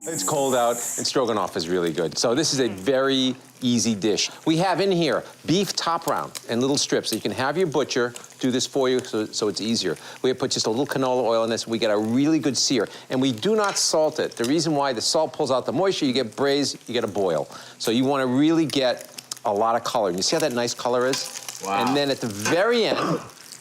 It's cold out, and Stroganoff is really good. So this is a very easy dish. We have in here beef top round in little strips. So you can have your butcher do this for you so it's easier. We put just a little canola oil in this. We get a really good sear, and we do not salt it. The reason why the salt pulls out the moisture, you get braised, you get a boil. So you want to really get a lot of color. And you see how that nice color is? Wow. And then at the very end,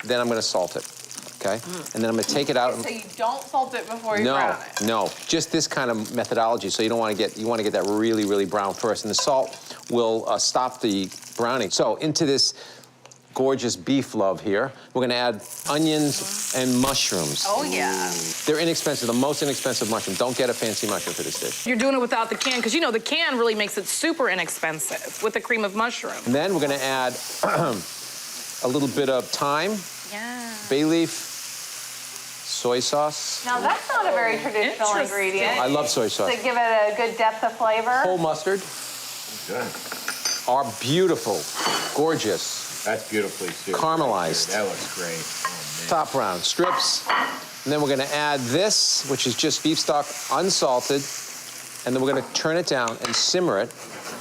then I'm going to salt it. Okay? And then I'm gonna take it out. So you don't salt it before you brown it? No, just this kind of methodology. So you don't want to get, you want to get that really, really brown first. And the salt will stop the browning. So into this gorgeous beef love here, we're gonna add onions and mushrooms. Oh, yeah. They're inexpensive, the most inexpensive mushroom. Don't get a fancy mushroom for this dish. You're doing it without the can, because you know the can really makes it super inexpensive with the cream of mushroom. And then we're gonna add a little bit of thyme, bay leaf, soy sauce. Now, that's not a very traditional ingredient. I love soy sauce. To give it a good depth of flavor. Whole mustard. Good. Our beautiful, gorgeous, That's beautifully seared. caramelized. That looks great. Oh, man. Top round strips. And then we're gonna add this, which is just beef stock, unsalted. And then we're gonna turn it down and simmer it,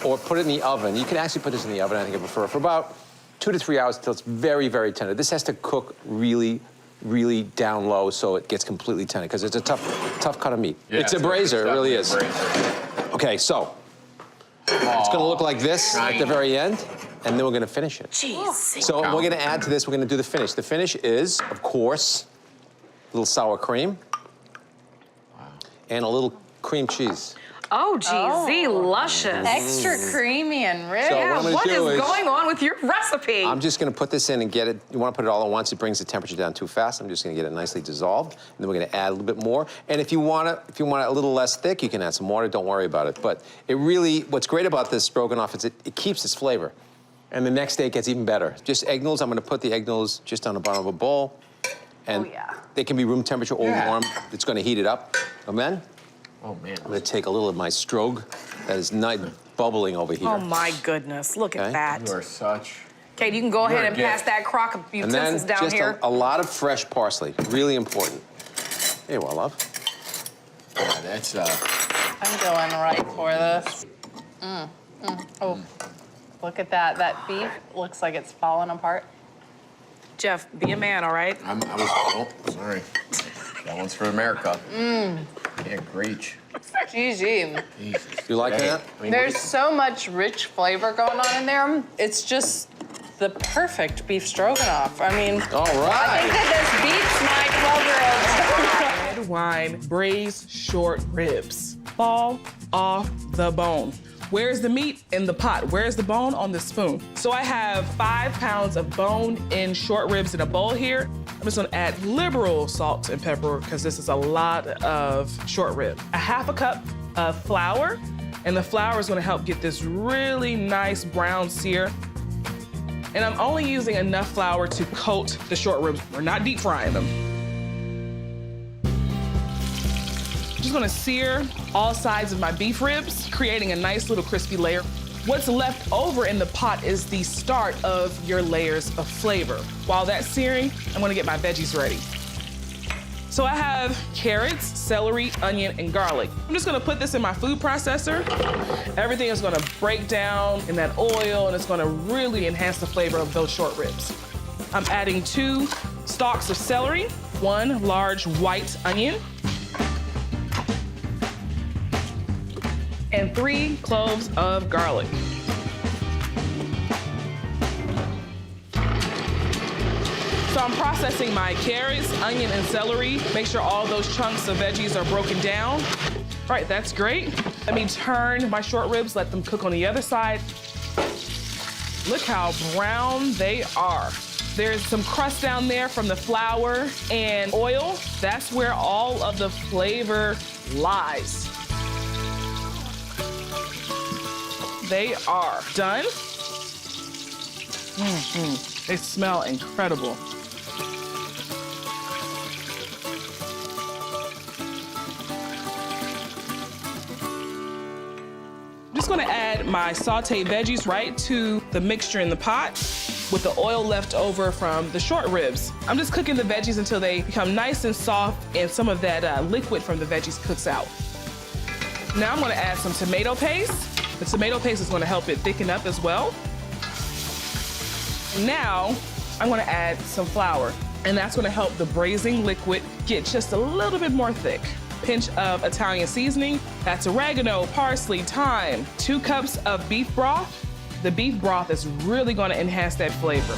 or put it in the oven. You can actually put this in the oven, I think I prefer, for about 2 to 3 hours until it's very, very tender. This has to cook really, really down low so it gets completely tender, because it's a tough cut of meat. Yeah, it's a braiser, it really is. Okay, so it's gonna look like this at the very end, and then we're gonna finish it. Jeez. So we're gonna add to this, we're gonna do the finish. The finish is, of course, a little sour cream and a little cream cheese. Oh, geez, luscious. Extra creamy and rich. So Yeah, what I'm gonna what do is is- going on with your recipe? I'm just gonna put this in and get it, you wanna put it all at once, it brings the temperature down too fast. I'm just gonna get it nicely dissolved, and then we're gonna add a little bit more. And if you want it a little less thick, you can add some water, don't worry about it. But it really, what's great about this Stroganoff is it keeps its flavor. And the next day it gets even better. Just egg noodles, I'm gonna put the egg noodles just on the bottom of a bowl. And they can be room temperature or warm. It's gonna heat it up. And then, oh, man. I'm gonna take a little of my strog that is nice bubbling over here. Oh, my goodness. Look at that. You are such... Kate, you can go ahead and pass that crock of And utensils then down just here. a lot of fresh parsley, really important. Here you are, love. Yeah, that's, I'm going right for this. Oh, look at that. That beef looks like it's falling apart. Jeff, be a man, all right? oh, sorry. That one's for America. Can't reach. GG. Jesus. You like that? I mean, There's so much rich flavor going on in there. It's just the perfect beef stroganoff. I mean, All right. I think that this beats my 12-year-old. Red wine braised short ribs. Fall off the bone. Where's the meat? In the pot. Where's the bone? On the spoon. So I have 5 pounds of bone-in short ribs in a bowl here. I'm just gonna add liberal salt and pepper because this is a lot of short rib. A half a cup of flour, and the flour is gonna help get this really nice brown sear. And I'm only using enough flour to coat the short ribs. We're not deep frying them. Just gonna sear all sides of my beef ribs, creating a nice little crispy layer. What's left over in the pot is the start of your layers of flavor. While that's searing, I'm gonna get my veggies ready. So I have carrots, celery, onion, and garlic. I'm just gonna put this in my food processor. Everything is gonna break down in that oil, and it's gonna really enhance the flavor of those short ribs. I'm adding 2 stalks of celery, 1 large white onion, and 3 cloves of garlic. So I'm processing my carrots, onion, and celery. Make sure all those chunks of veggies are broken down. All right, that's great. Let me turn my short ribs, let them cook on the other side. Look how brown they are. There's some crust down there from the flour and oil. That's where all of the flavor lies. They are done. They smell incredible. I'm just gonna add my sauteed veggies right to the mixture in the pot with the oil left over from the short ribs. I'm just cooking the veggies until they become nice and soft and some of that liquid from the veggies cooks out. Now I'm gonna add some tomato paste. The tomato paste is gonna help it thicken up as well. Now, I'm gonna add some flour, and that's gonna help the braising liquid get just a little bit more thick. Pinch of Italian seasoning, that's oregano, parsley, thyme, 2 cups of beef broth. The beef broth is really gonna enhance that flavor.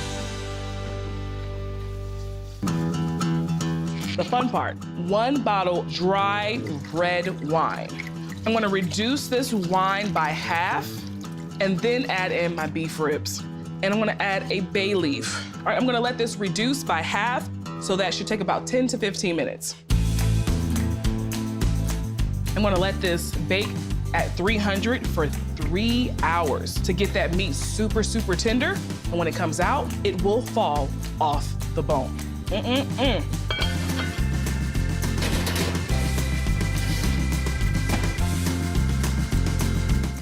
The fun part, 1 bottle dry red wine. I'm gonna reduce this wine by half and then add in my beef ribs. And I'm gonna add a bay leaf. All right, I'm gonna let this reduce by half, so that should take about 10 to 15 minutes. I'm gonna let this bake at 300 for 3 hours to get that meat super, super tender. And when it comes out, it will fall off the bone.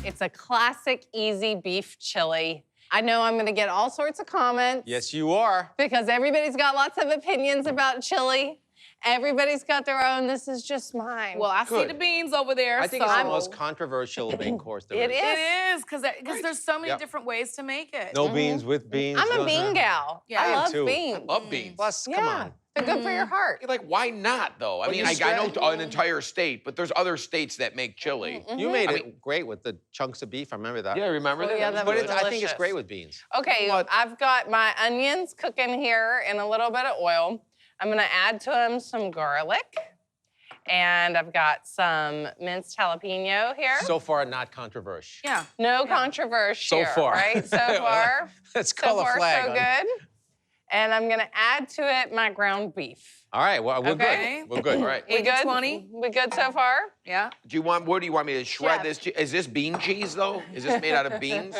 It's a classic, easy beef chili. I know I'm gonna get all sorts of comments. Yes, you are. Because everybody's got lots of opinions about chili. Everybody's got their own. This is just mine. Well, I see the beans over there. I think so it's the most controversial main course there It is. is. It is, because there's so many Yep. different ways to make it. No beans, with beans. I'm a those bean are- gal. Yeah, I I am love too. beans. Love beans. Plus, Yeah. come on. They're good for your heart. You're like, why not, though? I But mean, you I know spread- an entire state, but there's other states that make chili. You made I it great with the chunks of beef. I remember that. Yeah, remember Oh, that? yeah, That that was was good. But I think it's delicious. great with beans. Okay, What? I've got my onions cooking here in a little bit of oil. I'm gonna add to them some garlic. And I've got some minced jalapeno here. So far, not controversial. Yeah. No controversy So here, far. right? So far, Let's so call a far, flag. so on it. good. And I'm gonna add to it my ground beef. All right, well, we're Okay. good. We're good. All right. We good? 20? We good so far? Yeah. What do you want me to shred Chef. this? Is this bean cheese, though? Is this made out of beans?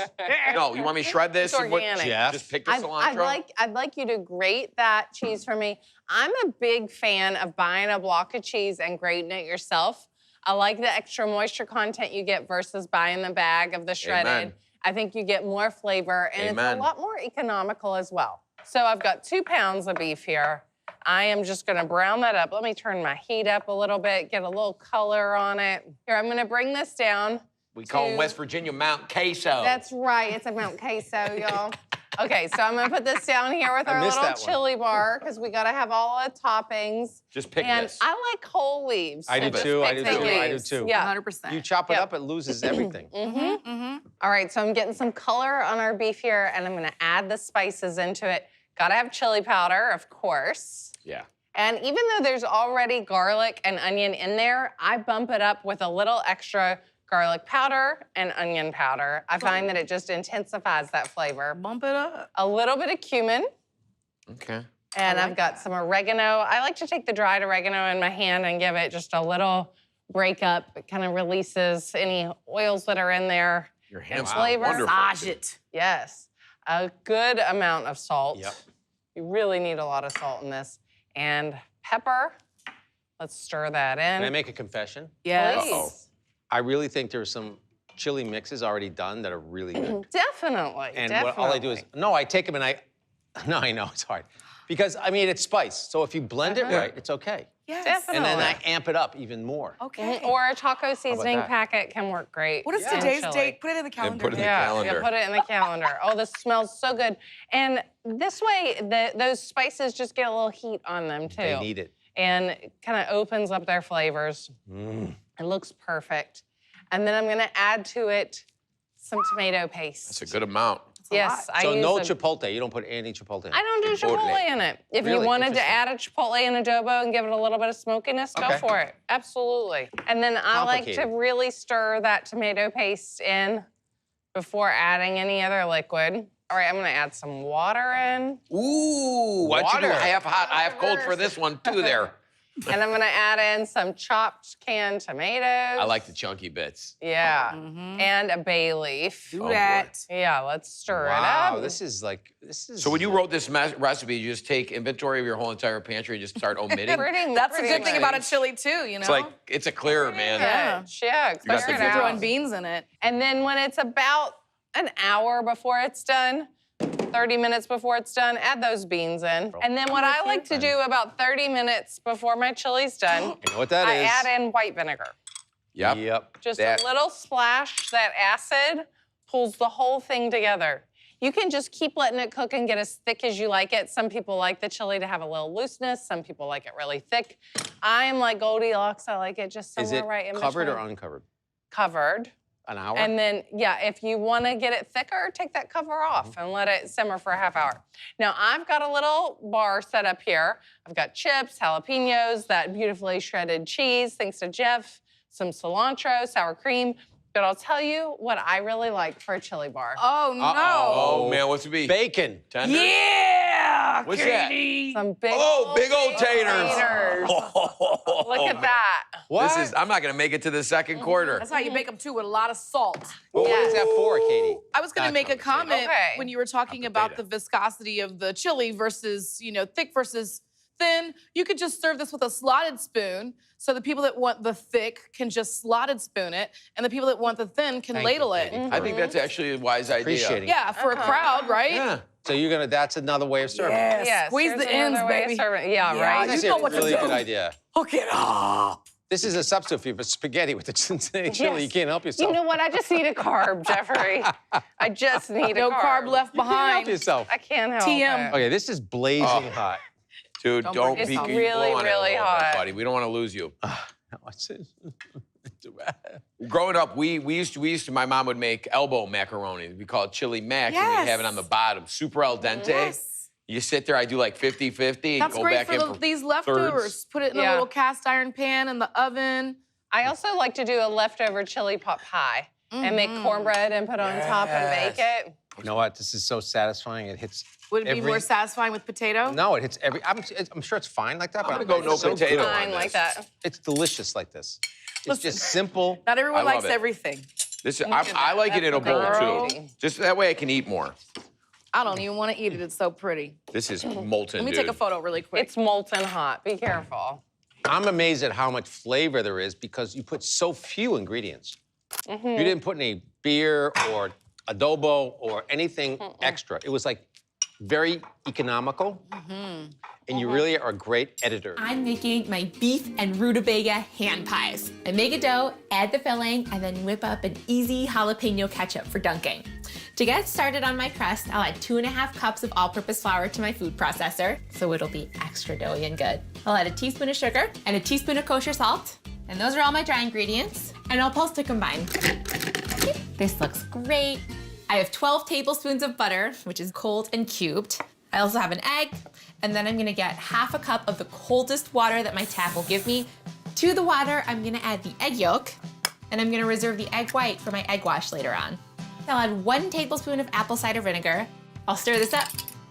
No, you want me to shred this? It's and what- organic. Jeff? Just pick the I'd cilantro? like you to grate that cheese for me. I'm a big fan of buying a block of cheese and grating it yourself. I like the extra moisture content you get versus buying the bag of the shredded. Amen. I think you get more flavor, and Amen. it's a lot more economical as well. So I've got 2 pounds of beef here. I am just gonna brown that up. Let me turn my heat up a little bit, get a little color on it. Here, I'm gonna bring this down. We call them to- West Virginia Mount Queso. That's right, it's a Mount Queso, y'all. Okay, so I'm gonna put this down here with I our missed little that one. chili bar, because we gotta have all the toppings. Just pick And this. I like whole leaves. I do just too, I pick do the too, I do leaves. too. Yeah. 100%. You chop it Yep. up, it loses everything. All right, so I'm getting some color on our beef here, and I'm gonna add the spices into it. Gotta have chili powder, of course. Yeah. And even though there's already garlic and onion in there, I bump it up with a little extra garlic powder and onion powder. I find that it just intensifies that flavor. Bump it up. A little bit of cumin, Okay. and I've got some oregano. I like to take the dried oregano in my hand and give it just a little break up. It kind of releases any oils that are in there. Your hands flavor. wonderful. Massage it. Yes, a good amount of salt. Yep. You really need a lot of salt in this. And pepper. Let's stir that in. Can I make a confession? Yes. Please. I really think there's some chili mixes already done that are really good. Definitely, And definitely. what all I do is, no, I take them and no, I know, it's hard. Because, I mean, it's spice. So if you blend it right, it's okay. Yes. Definitely. And then I amp it up even more. Okay. Or a taco seasoning that? packet can work great. What is in today's chili. date? Put it in the calendar. put it in the Yeah, calendar. put it in the calendar. Oh, this smells so good. And this way, those spices just get a little heat on them, too. They need it. And it kind of opens up their flavors. It looks perfect. And then I'm gonna add to it some tomato paste. That's a good amount. Yes, I So use no a- chipotle. You don't put any chipotle in it. I don't do Chipotle. chipotle in it. If you Really? wanted to Interesting. add a chipotle in adobo and give it a little bit of smokiness, go Okay. for it. Absolutely. And then I like to Complicated. really stir that tomato paste in before adding any other liquid. All right, I'm gonna add some water in. Ooh, why'd you do Water. half hot, half cold for this one, too, there? And I'm gonna add in some chopped canned tomatoes. I like the chunky bits. Yeah. And a bay leaf. Do Oh, that. Yeah, let's stir Wow, it up. this is. So when you wrote this recipe, you just take inventory of your whole entire pantry and just start omitting? That's the pretty good thing about a much. chili too, you know? It's like, it's a clear, man. Yeah, got clear the it if you're out. throwing beans in it. And then when it's about an hour before it's done, 30 minutes before it's done, add those beans in. And then what I like to do about 30 minutes before my chili's done, You know what that I is? add in white vinegar. Yep. Just That- a little splash. That acid pulls the whole thing together. You can just keep letting it cook and get as thick as you like it. Some people like the chili to have a little looseness. Some people like it really thick. I am like Goldilocks. I like it just Is somewhere it right in covered or between. uncovered? Covered. An hour? And then, yeah, if you want to get it thicker, take that cover off Mm-hmm. and let it simmer for a half hour. Now, I've got a little bar set up here. I've got chips, jalapenos, that beautifully shredded cheese, thanks to Jeff, some cilantro, sour cream. But I'll tell you what I really like for a chili bar. Oh, no. Oh, man, what's it be? Bacon. Tender? Yeah, What's that? Katie. Some big Big old taters. Look at that. What? I'm not gonna make it to the second quarter. That's how you make them, too, with a lot of salt. What is that for, Katie? I was going to make a comment Okay. when you were talking about the viscosity of the chili versus, thick versus thin. You could just serve this with a slotted spoon. So the people that want the thick can just slotted spoon it, and the people that want the thin can Thank ladle you, it. Katie. I think that's actually a wise idea. Appreciating. Yeah, for a crowd, right? Yeah. So that's another way of serving. Yes, Squeeze there's the ends, another way of baby. serving it. Yeah, Yeah, right? That's you know a what to really do. good idea. Hook it up. This is a substitute for you, but spaghetti with the chili. Yes. You can't help yourself. You know what? I just need a carb, Jeffrey. I just need No a carb left You can't help behind. yourself. I can't help TM. it. Okay, this is blazing hot. Dude, don't It's peek. You really, blow on it a really little bit, hot. buddy. We don't want to lose you. What's it? Growing up, we used to. My mom would make elbow macaroni. We call it chili mac, and we'd have it on the bottom, super al dente. Yes. You sit there. I do like 50-50 and That's go great back in for these leftovers. Put it in a Yeah. little cast iron pan in the oven. I also like to do a leftover chili pot pie and make cornbread and put it on top and bake it. You know what? This is so satisfying. It hits. Would it be every- more satisfying with potato? No, it hits every. I'm sure it's fine like that. I'm but gonna go no it's so potato good. on Fine this. like that. It's delicious like this. It's Listen. just simple. Not everyone I love likes it. everything. I like it in a bowl Girl. too. Just that way I can eat more. I don't even want to eat it. It's so pretty. This is molten, Let me dude. take a photo really quick. It's molten hot. Be careful. I'm amazed at how much flavor there is because you put so few ingredients. You didn't put any beer or adobo or anything extra. It was like very economical, and you really are a great editor. I'm making my beef and rutabaga hand pies. I make a dough, add the filling, and then whip up an easy jalapeno ketchup for dunking. To get started on my crust, I'll add 2.5 cups of all-purpose flour to my food processor, so it'll be extra doughy and good. I'll add a teaspoon of sugar and a teaspoon of kosher salt, and those are all my dry ingredients, and I'll pulse to combine. This looks great. I have 12 tablespoons of butter, which is cold and cubed. I also have an egg, and then I'm gonna get 1/2 cup of the coldest water that my tap will give me. To the water, I'm gonna add the egg yolk, and I'm gonna reserve the egg white for my egg wash later on. I'll add 1 tablespoon of apple cider vinegar. I'll stir this up.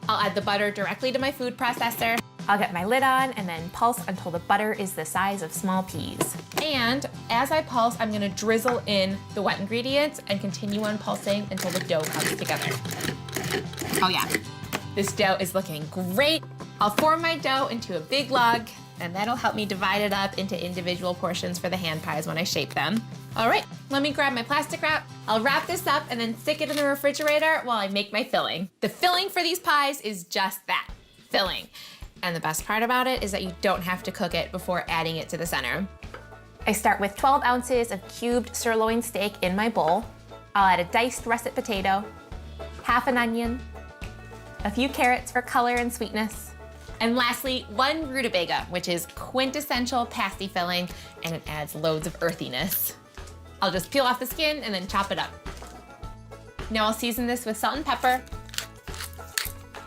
I'll add the butter directly to my food processor. I'll get my lid on and then pulse until the butter is the size of small peas. And as I pulse, I'm gonna drizzle in the wet ingredients and continue on pulsing until the dough comes together. Oh yeah, this dough is looking great. I'll form my dough into a big log, and that'll help me divide it up into individual portions for the hand pies when I shape them. All right, let me grab my plastic wrap. I'll wrap this up and then stick it in the refrigerator while I make my filling. The filling for these pies is just that, filling. And the best part about it is that you don't have to cook it before adding it to the center. I start with 12 ounces of cubed sirloin steak in my bowl. I'll add a diced russet potato, 1/2 an onion, a few carrots for color and sweetness, and lastly, 1 rutabaga, which is quintessential pasty filling, and it adds loads of earthiness. I'll just peel off the skin and then chop it up. Now I'll season this with salt and pepper.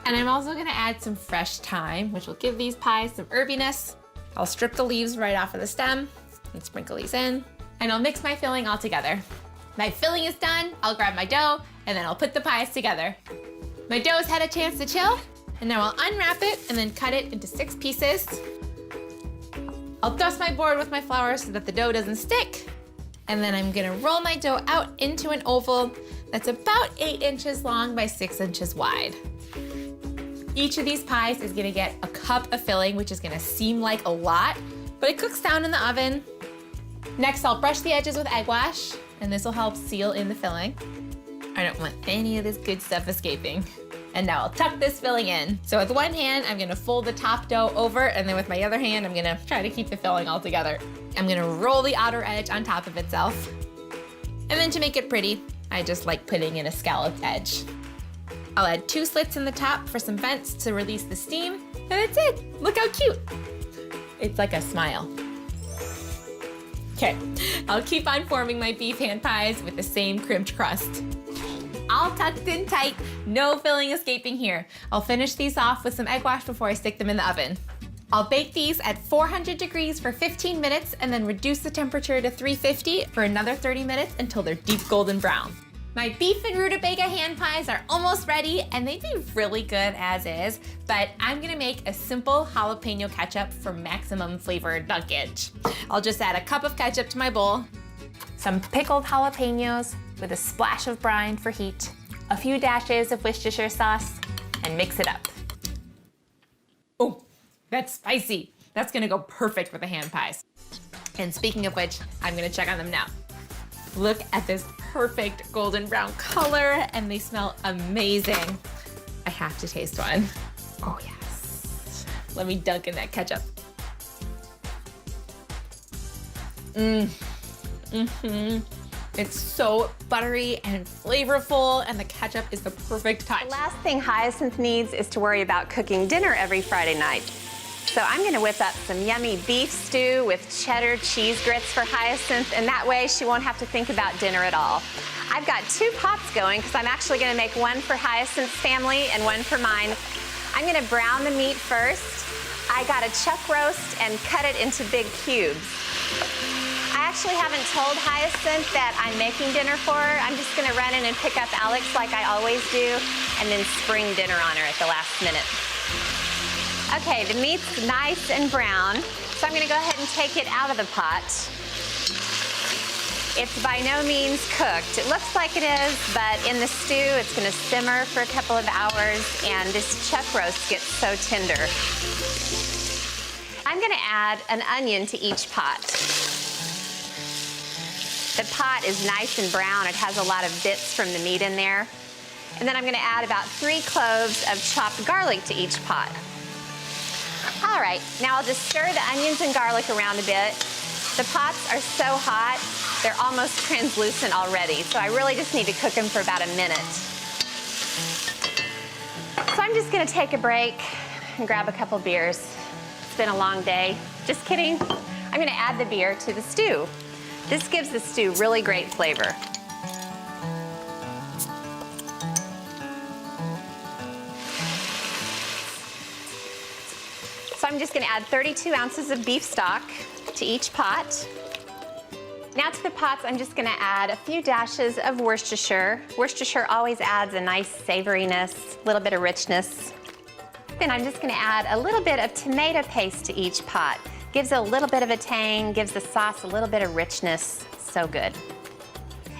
And I'm also gonna add some fresh thyme, which will give these pies some herbiness. I'll strip the leaves right off of the stem and sprinkle these in. And I'll mix my filling all together. My filling is done, I'll grab my dough, and then I'll put the pies together. My dough's had a chance to chill, and now I'll unwrap it and then cut it into 6 pieces. I'll dust my board with my flour so that the dough doesn't stick. And then I'm gonna roll my dough out into an oval that's about 8 inches long by 6 inches wide. Each of these pies is gonna get a cup of filling, which is gonna seem like a lot, but it cooks down in the oven. Next, I'll brush the edges with egg wash, and this will help seal in the filling. I don't want any of this good stuff escaping. And now I'll tuck this filling in. So with one hand, I'm gonna fold the top dough over, and then with my other hand, I'm gonna try to keep the filling all together. I'm gonna roll the outer edge on top of itself. And then to make it pretty, I just like putting in a scalloped edge. I'll add 2 slits in the top for some vents to release the steam, and that's it. Look how cute. It's like a smile. Okay, I'll keep on forming my beef hand pies with the same crimped crust. All tucked in tight, no filling escaping here. I'll finish these off with some egg wash before I stick them in the oven. I'll bake these at 400 degrees for 15 minutes and then reduce the temperature to 350 for another 30 minutes until they're deep golden brown. My beef and rutabaga hand pies are almost ready, and they'd be really good as is, but I'm gonna make a simple jalapeno ketchup for maximum flavor dunkage. I'll just add a cup of ketchup to my bowl, some pickled jalapenos with a splash of brine for heat, a few dashes of Worcestershire sauce, and mix it up. Oh, that's spicy. That's gonna go perfect with the hand pies. And speaking of which, I'm gonna check on them now. Look at this perfect golden brown color, and they smell amazing. I have to taste one. Oh yes. Let me dunk in that ketchup. It's so buttery and flavorful, and the ketchup is the perfect touch. The last thing Hyacinth needs is to worry about cooking dinner every Friday night. So I'm gonna whip up some yummy beef stew with cheddar cheese grits for Hyacinth, and that way she won't have to think about dinner at all. I've got 2 pots going because I'm actually gonna make one for Hyacinth's family and one for mine. I'm gonna brown the meat first. I got a chuck roast and cut it into big cubes. I actually haven't told Hyacinth that I'm making dinner for her. I'm just gonna run in and pick up Alex like I always do and then spring dinner on her at the last minute. Okay, the meat's nice and brown, so I'm gonna go ahead and take it out of the pot. It's by no means cooked. It looks like it is, but in the stew, it's gonna simmer for a couple of hours, and this chuck roast gets so tender. I'm gonna add an onion to each pot. The pot is nice and brown. It has a lot of bits from the meat in there. And then I'm gonna add about 3 cloves of chopped garlic to each pot. All right, now I'll just stir the onions and garlic around a bit. The pots are so hot, they're almost translucent already, so I really just need to cook them for about a minute. So I'm just gonna take a break and grab a couple beers. It's been a long day. Just kidding. I'm gonna add the beer to the stew. This gives the stew really great flavor. So I'm just gonna add 32 ounces of beef stock to each pot. Now to the pots, I'm just gonna add a few dashes of Worcestershire. Worcestershire always adds a nice savoriness, a little bit of richness. Then I'm just gonna add a little bit of tomato paste to each pot. Gives it a little bit of a tang, gives the sauce a little bit of richness. So good.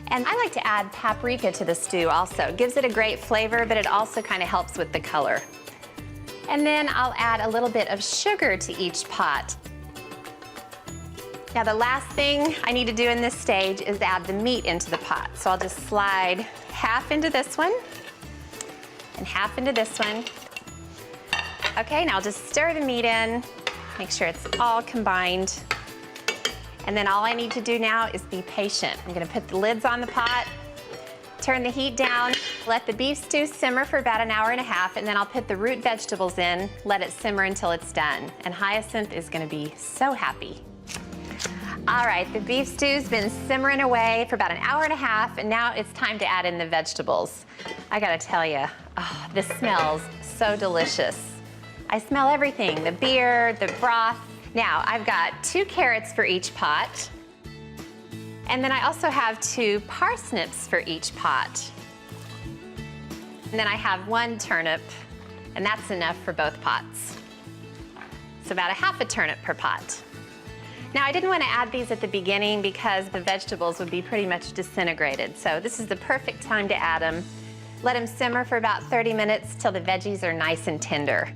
And I like to add paprika to the stew also. It gives it a great flavor, but it also kind of helps with the color. And then I'll add a little bit of sugar to each pot. Now the last thing I need to do in this stage is add the meat into the pot. So I'll just slide half into this one and half into this one. Okay, now I'll just stir the meat in, make sure it's all combined. And then all I need to do now is be patient. I'm gonna put the lids on the pot, turn the heat down, let the beef stew simmer for about an hour and a half, and then I'll put the root vegetables in, let it simmer until it's done. And Hyacinth is gonna be so happy. All right, the beef stew's been simmering away for about an hour and a half, and now it's time to add in the vegetables. I gotta tell you, oh, this smells so delicious. I smell everything, the beer, the broth. Now, I've got 2 carrots for each pot. And then I also have 2 parsnips for each pot. And then I have 1 turnip, and that's enough for both pots. So about a half a turnip per pot. Now, I didn't want to add these at the beginning because the vegetables would be pretty much disintegrated. So this is the perfect time to add them. Let them simmer for about 30 minutes till the veggies are nice and tender.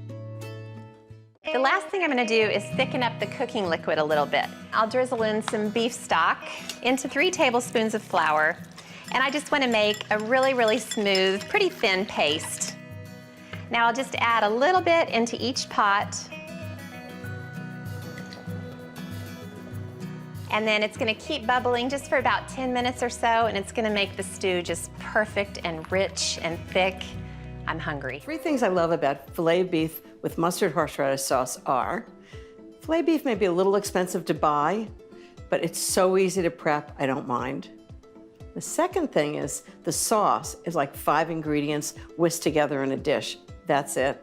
The last thing I'm gonna do is thicken up the cooking liquid a little bit. I'll drizzle in some beef stock into 3 tablespoons of flour, and I just wanna make a really, really smooth, pretty thin paste. Now I'll just add a little bit into each pot. And then it's gonna keep bubbling just for about 10 minutes or so, and it's gonna make the stew just perfect and rich and thick. I'm hungry. 3 things I love about filet beef with mustard horseradish sauce are, filet beef may be a little expensive to buy, but it's so easy to prep, I don't mind. The second thing is the sauce is like 5 ingredients whisked together in a dish. That's it.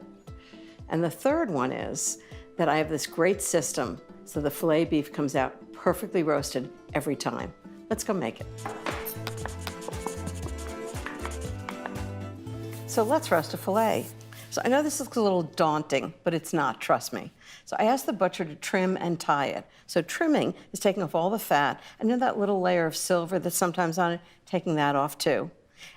And the third one is that I have this great system so the filet beef comes out perfectly roasted every time. Let's go make it. So let's roast a filet. So I know this looks a little daunting, but it's not, trust me. So I asked the butcher to trim and tie it. So trimming is taking off all the fat, and then that little layer of silver that's sometimes on it, taking that off too.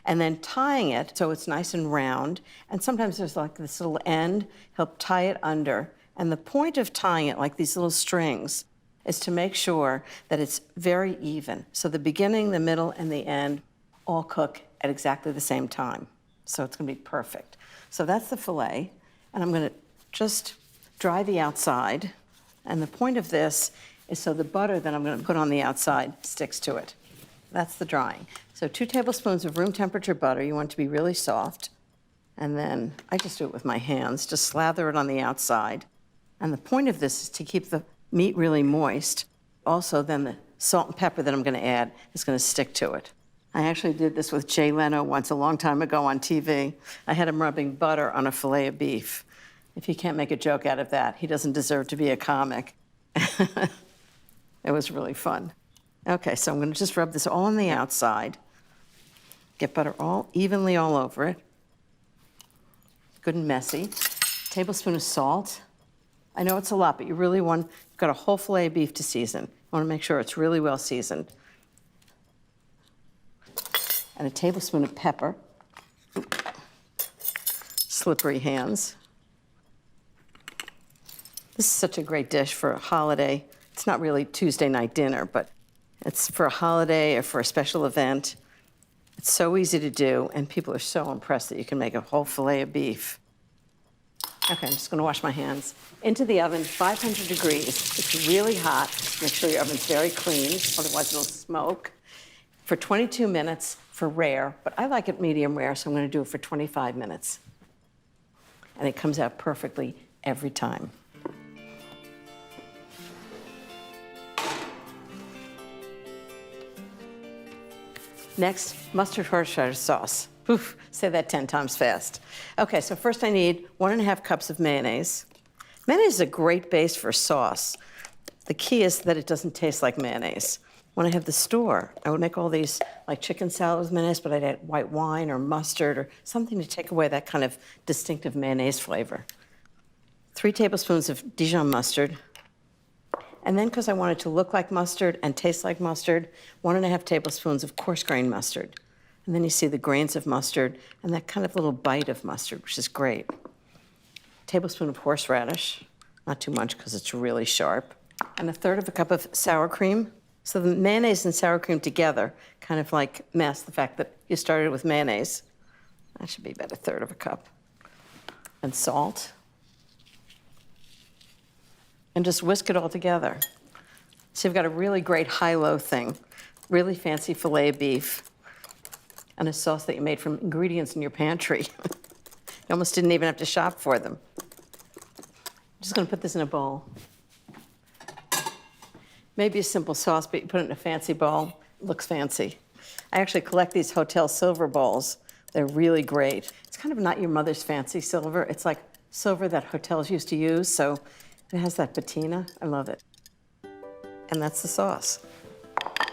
And then tying it so it's nice and round, and sometimes there's like this little end, help tie it under. And the point of tying it like these little strings is to make sure that it's very even. So the beginning, the middle, and the end all cook at exactly the same time. So it's gonna be perfect. So that's the filet, and I'm gonna just dry the outside. And the point of this is so the butter that I'm gonna put on the outside sticks to it. That's the drying. So 2 tablespoons of room temperature butter. You want it to be really soft. And then I just do it with my hands, just slather it on the outside. And the point of this is to keep the meat really moist. Also, then the salt and pepper that I'm gonna add is gonna stick to it. I actually did this with Jay Leno once a long time ago on TV. I had him rubbing butter on a filet of beef. If he can't make a joke out of that, he doesn't deserve to be a comic. It was really fun. Okay, so I'm gonna just rub this all on the outside. Get butter all evenly all over it. Good and messy. Tablespoon of salt. I know it's a lot, but you really want, you've got a whole filet of beef to season. You wanna make sure it's really well seasoned. And a tablespoon of pepper. Slippery hands. This is such a great dish for a holiday. It's not really Tuesday night dinner, but it's for a holiday or for a special event. It's so easy to do, and people are so impressed that you can make a whole filet of beef. Okay, I'm just gonna wash my hands. Into the oven, 500 degrees. It's really hot. Make sure your oven's very clean, otherwise it'll smoke. For 22 minutes for rare, but I like it medium rare, so I'm gonna do it for 25 minutes. And it comes out perfectly every time. Next, mustard horseradish sauce. Oof, say that 10 times fast. Okay, so first I need 1.5 cups of mayonnaise. Mayonnaise is a great base for sauce. The key is that it doesn't taste like mayonnaise. When I have the store, I would make all these like chicken salad with mayonnaise, but I'd add white wine or mustard or something to take away that kind of distinctive mayonnaise flavor. 3 tablespoons of Dijon mustard. And then, because I want it to look like mustard and taste like mustard, 1.5 tablespoons of coarse grain mustard. And then you see the grains of mustard and that kind of little bite of mustard, which is great. Tablespoon of horseradish, not too much because it's really sharp. And 1/3 cup of sour cream. So the mayonnaise and sour cream together kind of like mask the fact that you started with mayonnaise. That should be about 1/3 cup. And salt. And just whisk it all together. So you've got a really great high-low thing, really fancy filet of beef, and a sauce that you made from ingredients in your pantry. You almost didn't even have to shop for them. I'm just gonna put this in a bowl. Maybe a simple sauce, but you put it in a fancy bowl, it looks fancy. I actually collect these hotel silver bowls. They're really great. It's kind of not your mother's fancy silver. It's like silver that hotels used to use, so it has that patina. I love it. And that's the sauce.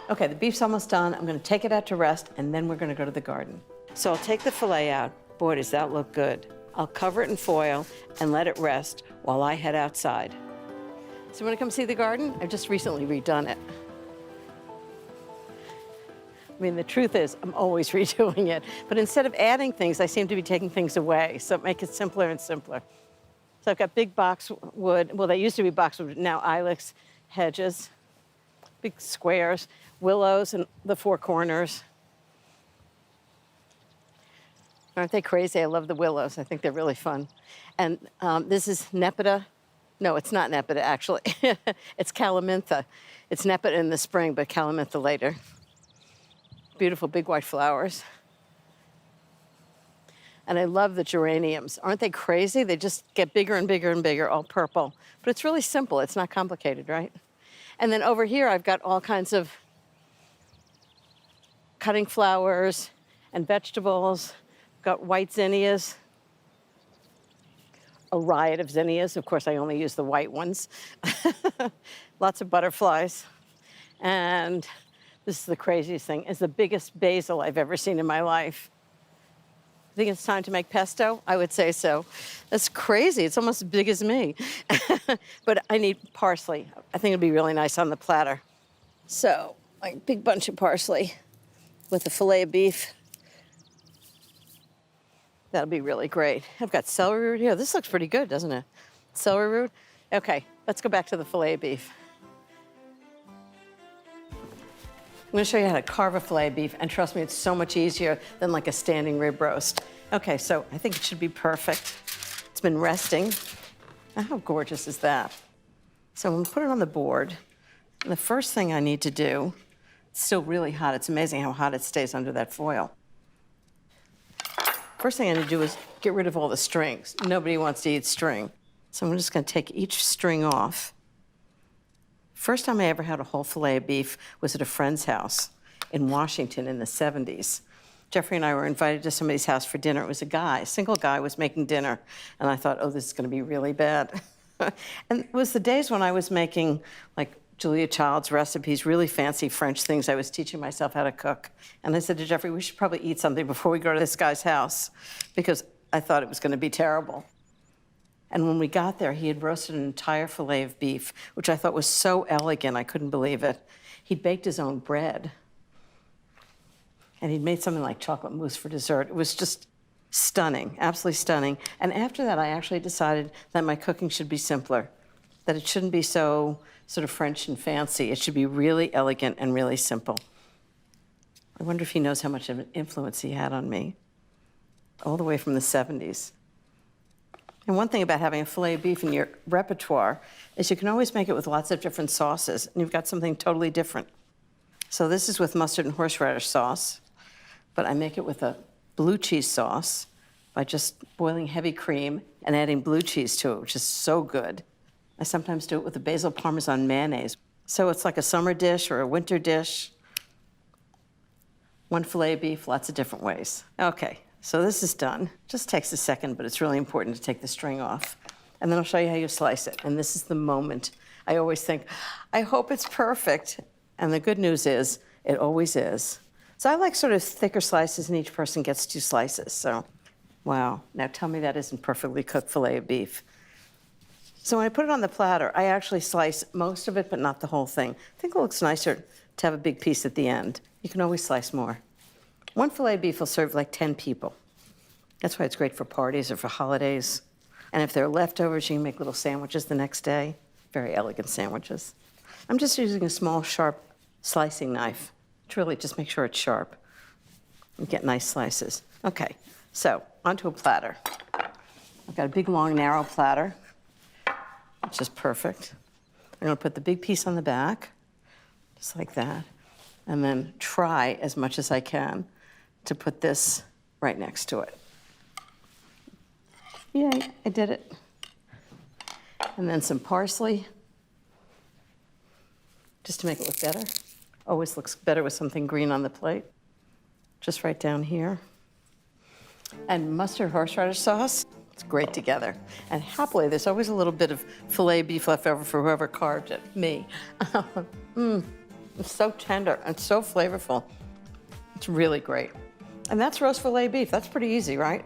Okay, the beef's almost done. I'm gonna take it out to rest, and then we're gonna go to the garden. So I'll take the filet out. Boy, does that look good. I'll cover it in foil and let it rest while I head outside. So you wanna come see the garden? I've just recently redone it. I mean, the truth is, I'm always redoing it. But instead of adding things, I seem to be taking things away. So it makes it simpler and simpler. So I've got big boxwood, well, they used to be boxwood, now ilex hedges, big squares, willows in the 4 corners. Aren't they crazy? I love the willows. I think they're really fun. And this is Nepeta. No, it's not Nepeta, actually. It's Calamintha. It's Nepeta in the spring, but Calamintha later. Beautiful big white flowers. And I love the geraniums. Aren't they crazy? They just get bigger and bigger and bigger, all purple. But it's really simple. It's not complicated, right? And then over here, I've got all kinds of cutting flowers and vegetables. Got white zinnias, a riot of zinnias. Of course, I only use the white ones. Lots of butterflies. And this is the craziest thing. It's the biggest basil I've ever seen in my life. I think it's time to make pesto? I would say so. That's crazy. It's almost as big as me. But I need parsley. I think it'd be really nice on the platter. So, like a big bunch of parsley with a filet of beef. That'll be really great. I've got celery root here. This looks pretty good, doesn't it? Celery root. Okay, let's go back to the filet of beef. I'm gonna show you how to carve a filet of beef, and trust me, it's so much easier than like a standing rib roast. Okay, so I think it should be perfect. It's been resting. Now, how gorgeous is that? So I'm gonna put it on the board. And the first thing I need to do, it's still really hot. It's amazing how hot it stays under that foil. First thing I need to do is get rid of all the strings. Nobody wants to eat string. So I'm just gonna take each string off. First time I ever had a whole filet of beef was at a friend's house in Washington in the 70s. Geoffrey and I were invited to somebody's house for dinner. It was a guy, a single guy was making dinner. And I thought, oh, this is gonna be really bad. And it was the days when I was making like Julia Child's recipes, really fancy French things I was teaching myself how to cook. And I said to Geoffrey, we should probably eat something before we go to this guy's house, because I thought it was gonna be terrible. And when we got there, he had roasted an entire filet of beef, which I thought was so elegant, I couldn't believe it. He'd baked his own bread. And he'd made something like chocolate mousse for dessert. It was just stunning, absolutely stunning. And after that, I actually decided that my cooking should be simpler, that it shouldn't be so sort of French and fancy. It should be really elegant and really simple. I wonder if he knows how much of an influence he had on me, all the way from the 70s. And one thing about having a filet of beef in your repertoire is you can always make it with lots of different sauces, and you've got something totally different. So this is with mustard and horseradish sauce, but I make it with a blue cheese sauce by just boiling heavy cream and adding blue cheese to it, which is so good. I sometimes do it with a basil parmesan mayonnaise. So it's like a summer dish or a winter dish. One filet of beef, lots of different ways. Okay, so this is done. Just takes a second, but it's really important to take the string off. And then I'll show you how you slice it. And this is the moment. I always think, I hope it's perfect. And the good news is, it always is. So I like sort of thicker slices, and each person gets 2 slices. So, wow. Now tell me that isn't perfectly cooked filet of beef. So when I put it on the platter, I actually slice most of it, but not the whole thing. I think it looks nicer to have a big piece at the end. You can always slice more. One filet of beef will serve like 10 people. That's why it's great for parties or for holidays. And if there are leftovers, you can make little sandwiches the next day. Very elegant sandwiches. I'm just using a small, sharp slicing knife to really just make sure it's sharp and get nice slices. Okay, so onto a platter. I've got a big, long, narrow platter, which is perfect. I'm gonna put the big piece on the back, just like that, and then try as much as I can to put this right next to it. Yay, I did it. And then some parsley, just to make it look better. Always looks better with something green on the plate. Just right down here. And mustard horseradish sauce, it's great together. And happily, there's always a little bit of filet beef left over for whoever carved it, me. It's so tender and so flavorful. It's really great. And that's roast filet beef. That's pretty easy, right?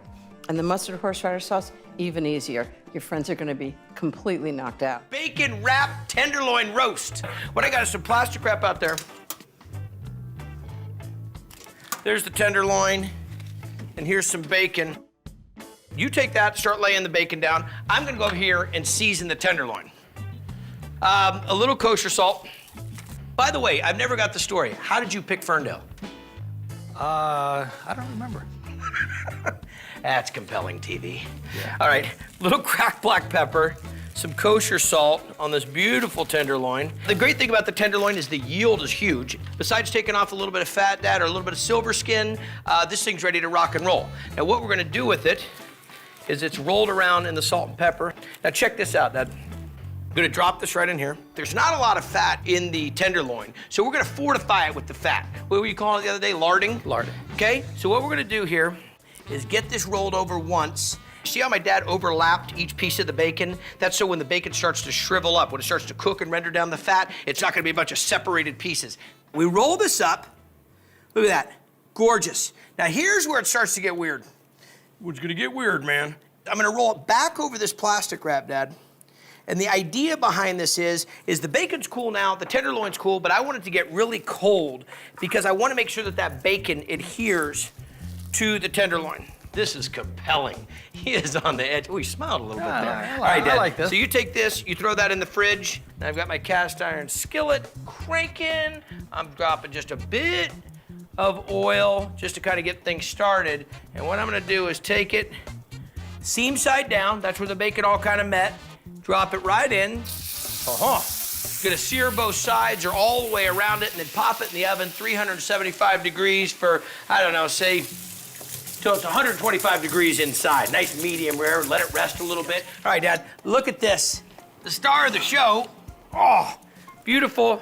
And the mustard horseradish sauce, even easier. Your friends are gonna be completely knocked out. Bacon wrapped tenderloin roast. What I got is some plastic wrap out there. There's the tenderloin, and here's some bacon. You take that, start laying the bacon down. I'm gonna go over here and season the tenderloin. A little kosher salt. By the way, I've never got the story. How did you pick Ferndale? I don't remember. That's compelling TV. Yeah. All right, little cracked black pepper, some kosher salt on this beautiful tenderloin. The great thing about the tenderloin is the yield is huge. Besides taking off a little bit of fat, Dad, or a little bit of silver skin, this thing's ready to rock and roll. Now what we're gonna do with it is it's rolled around in the salt and pepper. Now check this out, Dad. I'm gonna drop this right in here. There's not a lot of fat in the tenderloin, so we're gonna fortify it with the fat. What were you calling it the other day, larding? Larding. Okay, so what we're gonna do here is get this rolled over once. See how my dad overlapped each piece of the bacon? That's so when the bacon starts to shrivel up, when it starts to cook and render down the fat, it's not gonna be a bunch of separated pieces. We roll this up, look at that, gorgeous. Now here's where it starts to get weird. It's gonna get weird, man. I'm gonna roll it back over this plastic wrap, Dad. And the idea behind this is the bacon's cool now, the tenderloin's cool, but I want it to get really cold because I want to make sure that that bacon adheres to the tenderloin. This is compelling. He is on the edge. Oh, he smiled a little bit there. All right, Dad. I like this. So you take this, you throw that in the fridge. And I've got my cast iron skillet cranking. I'm dropping just a bit of oil just to kind of get things started. And what I'm gonna do is take it seam side down. That's where the bacon all kind of met. Drop it right in. Gonna sear both sides or all the way around it and then pop it in the oven, 375 degrees for, I don't know, say, till it's 125 degrees inside. Nice medium rare, let it rest a little bit. All right, Dad, look at this. The star of the show. Oh, beautiful.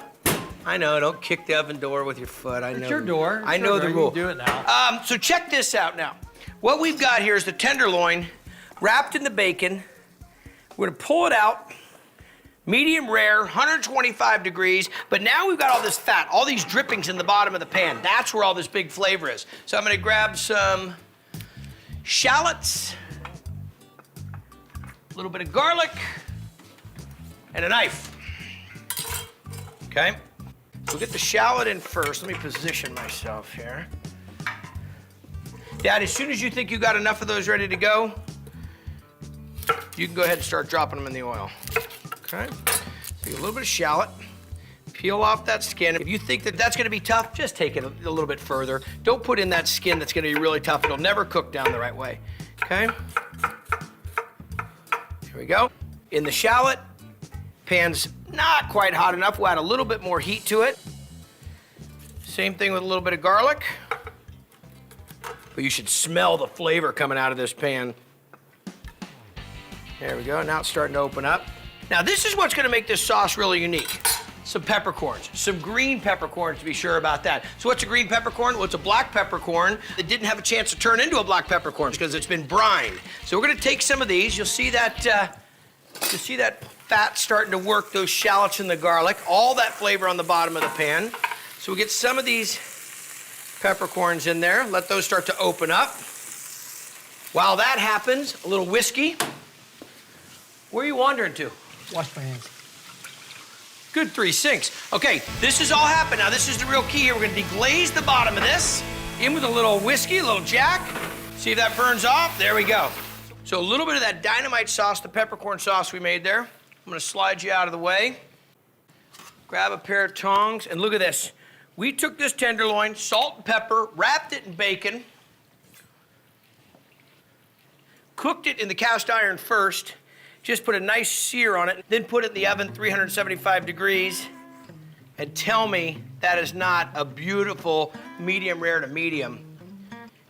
I know, don't kick the oven door with your foot. I know. It's your door. I know the rule. You do it now. So check this out now. What we've got here is the tenderloin wrapped in the bacon. We're gonna pull it out, medium rare, 125 degrees, but now we've got all this fat, all these drippings in the bottom of the pan. That's where all this big flavor is. So I'm gonna grab some shallots, a little bit of garlic, and a knife. Okay? We'll get the shallot in first. Let me position myself here. Dad, as soon as you think you got enough of those ready to go, you can go ahead and start dropping them in the oil. Okay? Take a little bit of shallot, peel off that skin. If you think that that's gonna be tough, just take it a little bit further. Don't put in that skin that's gonna be really tough. It'll never cook down the right way. Okay? Here we go. In the shallot, pan's not quite hot enough. We'll add a little bit more heat to it. Same thing with a little bit of garlic. But you should smell the flavor coming out of this pan. There we go, now it's starting to open up. Now this is what's gonna make this sauce really unique. Some peppercorns, some green peppercorns to be sure about that. So what's a green peppercorn? Well, it's a black peppercorn that didn't have a chance to turn into a black peppercorn because it's been brined. So we're gonna take some of these. You'll see that fat starting to work those shallots and the garlic, all that flavor on the bottom of the pan. So we get some of these peppercorns in there. Let those start to open up. While that happens, a little whiskey. Where are you wandering to? Wash my hands. Good 3 sinks. Okay, this is all happened. Now this is the real key here. We're gonna deglaze the bottom of this. In with a little whiskey, a little Jack. See if that burns off. There we go. So a little bit of that dynamite sauce, the peppercorn sauce we made there. I'm gonna slide you out of the way. Grab a pair of tongs, and look at this. We took this tenderloin, salt and pepper, wrapped it in bacon, cooked it in the cast iron first, just put a nice sear on it, then put it in the oven, 375 degrees, and tell me that is not a beautiful medium rare to medium.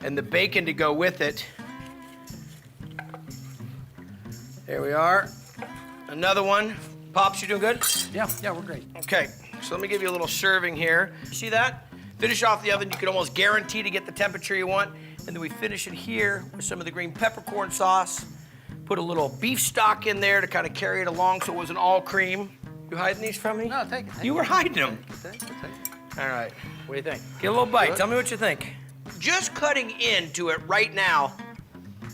And the bacon to go with it. There we are. Another one. Pops, you doing good? Yeah, we're great. Okay, so let me give you a little serving here. See that? Finish off the oven. You can almost guarantee to get the temperature you want. And then we finish it here with some of the green peppercorn sauce. Put a little beef stock in there to kind of carry it along so it wasn't all cream. You hiding these from me? No, take it. You were hiding them. Take it. All right, what do you think? Get a little bite. Tell me what you think. Just cutting into it right now,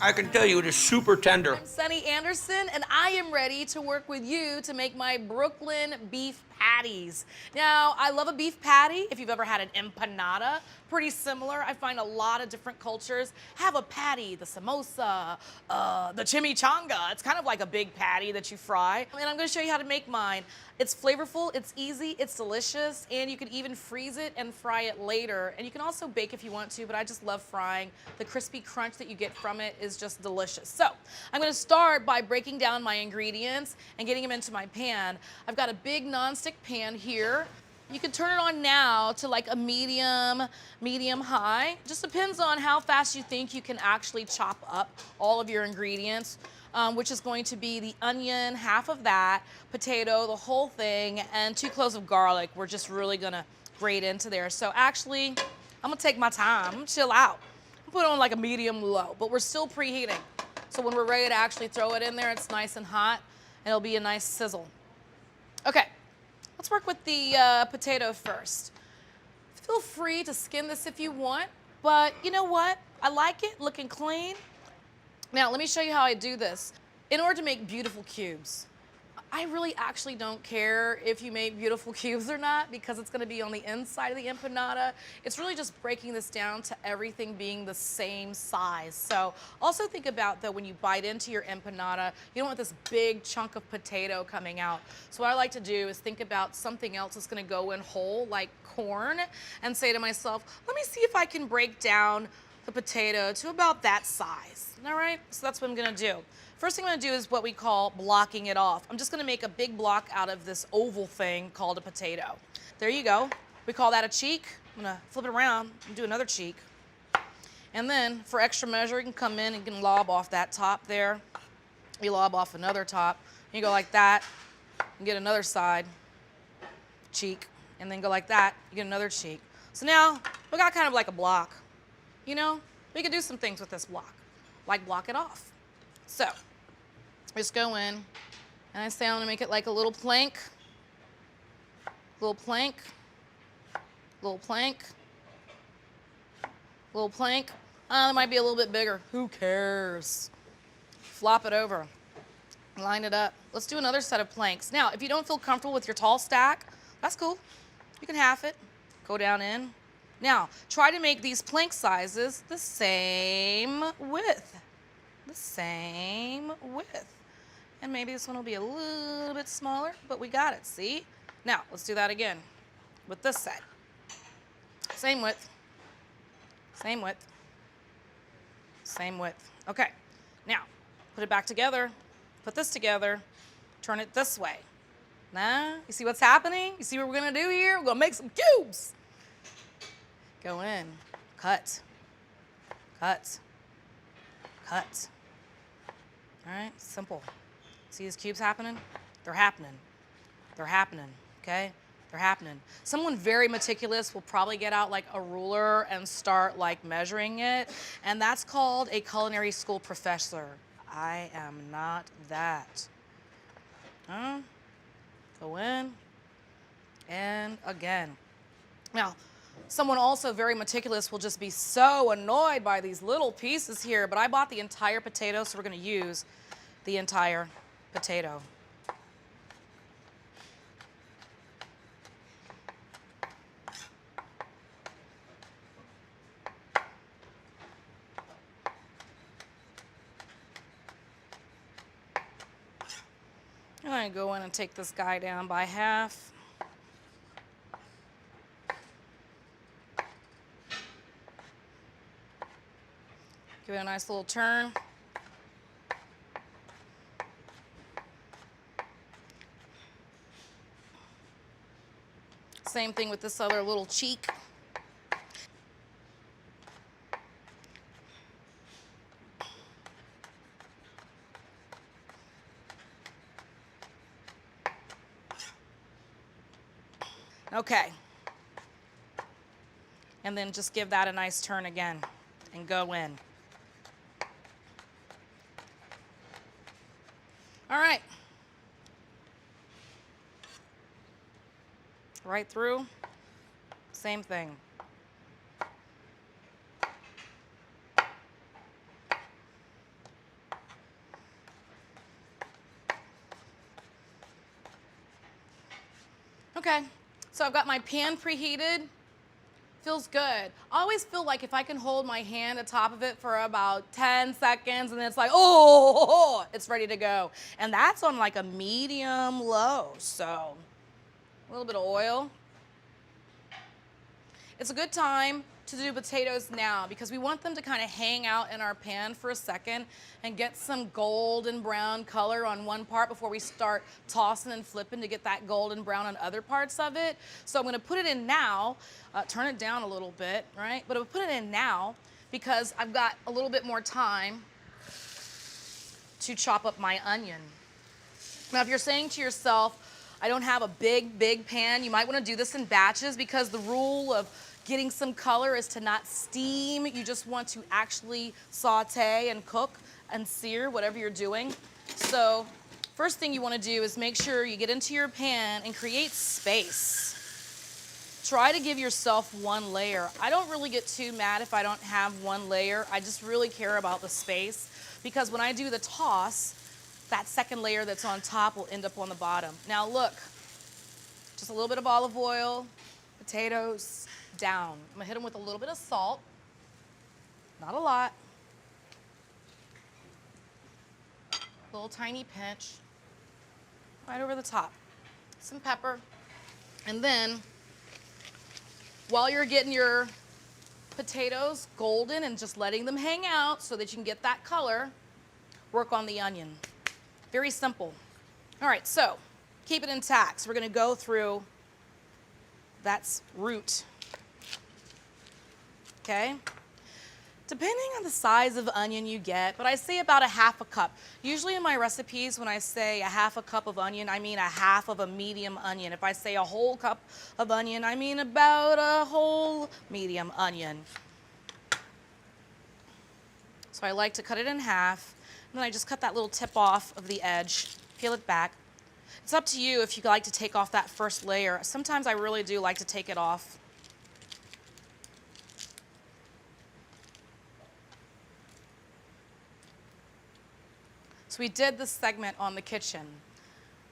I can tell you it is super tender. I'm Sunny Anderson, and I am ready to work with you to make my Brooklyn beef patties. Now, I love a beef patty. If you've ever had an empanada, pretty similar. I find a lot of different cultures have a patty, the samosa, the chimichanga. It's kind of like a big patty that you fry. And I'm gonna show you how to make mine. It's flavorful, it's easy, it's delicious, and you can even freeze it and fry it later. And you can also bake if you want to, but I just love frying. The crispy crunch that you get from it is just delicious. So I'm gonna start by breaking down my ingredients and getting them into my pan. I've got a big nonstick pan here. You can turn it on now to like a medium high. Just depends on how fast you think you can actually chop up all of your ingredients, which is going to be the onion, half of that, potato, the whole thing, and 2 cloves of garlic. We're just really gonna grate into there. So actually, I'm gonna take my time, I'm gonna chill out. I'm put it on like a medium low, but we're still preheating. So when we're ready to actually throw it in there, it's nice and hot, and it'll be a nice sizzle. Okay. Let's work with the potato first. Feel free to skin this if you want, but you know what? I like it looking clean. Now, let me show you how I do this. In order to make beautiful cubes, I really actually don't care if you make beautiful cubes or not because it's gonna be on the inside of the empanada. It's really just breaking this down to everything being the same size. So also think about though when you bite into your empanada, you don't want this big chunk of potato coming out. So what I like to do is think about something else that's gonna go in whole like corn and say to myself, let me see if I can break down the potato to about that size. All right, so that's what I'm gonna do. First thing I'm gonna do is what we call blocking it off. I'm just gonna make a big block out of this oval thing called a potato. There you go. We call that a cheek. I'm gonna flip it around and do another cheek. And then for extra measure, you can come in and you can lob off that top there. You lob off another top. You go like that and get another side cheek. And then go like that, you get another cheek. So now we got kind of like a block. You know, we can do some things with this block, like block it off. So, just go in, and I say I'm gonna make it like a little plank, little plank, little plank, little plank. It might be a little bit bigger, who cares? Flop it over, line it up. Let's do another set of planks. Now, if you don't feel comfortable with your tall stack, that's cool. You can half it, go down in. Now, try to make these plank sizes the same width. The same width. And maybe this one will be a little bit smaller, but we got it, see? Now, let's do that again with this set. Same width, same width, same width. Okay, now, put it back together, put this together, turn it this way. Now, you see what's happening? You see what we're gonna do here? We're gonna make some cubes. Go in, cut, cut, cut. All right, simple. See these cubes happening? They're happening. They're happening, okay? They're happening. Someone very meticulous will probably get out like a ruler and start like measuring it, and that's called a culinary school professor. I am not that. Go in, and again. Now, someone also very meticulous will just be so annoyed by these little pieces here, but I bought the entire potato, so we're gonna use the entire potato. I'm gonna go in and take this guy down by half. Give it a nice little turn. Same thing with this other little cheek. Okay. And then just give that a nice turn again and go in. All right. Right through, same thing. Okay, so I've got my pan preheated. Feels good. I always feel like if I can hold my hand atop of it for about 10 seconds and then it's like, oh, it's ready to go. And that's on like a medium low, so a little bit of oil. It's a good time to do potatoes now because we want them to kind of hang out in our pan for a second and get some golden brown color on one part before we start tossing and flipping to get that golden brown on other parts of it. So I'm gonna put it in now, turn it down a little bit, right? But I'll put it in now because I've got a little bit more time to chop up my onion. Now, if you're saying to yourself, I don't have a big pan, you might wanna do this in batches because the rule of getting some color is to not steam. You just want to actually saute and cook and sear whatever you're doing. So first thing you wanna do is make sure you get into your pan and create space. Try to give yourself one layer. I don't really get too mad if I don't have one layer. I just really care about the space because when I do the toss, that second layer that's on top will end up on the bottom. Now look, just a little bit of olive oil, potatoes, down. I'm gonna hit them with a little bit of salt, not a lot. Little tiny pinch, right over the top. Some pepper, and then while you're getting your potatoes golden and just letting them hang out so that you can get that color, work on the onion. Very simple. All right, so keep it intact. So we're gonna go through, that's root. Okay? Depending on the size of onion you get, but I say about a half a cup. Usually in my recipes, when I say a half a cup of onion, I mean a half of a medium onion. If I say a whole cup of onion, I mean about a whole medium onion. So I like to cut it in half, and then I just cut that little tip off of the edge, peel it back. It's up to you if you like to take off that first layer. Sometimes I really do like to take it off. So we did this segment on the kitchen.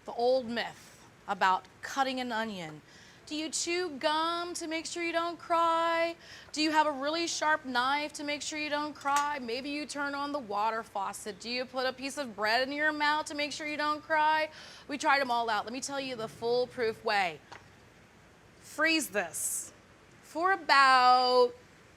The old myth about cutting an onion. Do you chew gum to make sure you don't cry? Do you have a really sharp knife to make sure you don't cry? Maybe you turn on the water faucet. Do you put a piece of bread in your mouth to make sure you don't cry? We tried them all out. Let me tell you the foolproof way. Freeze this for about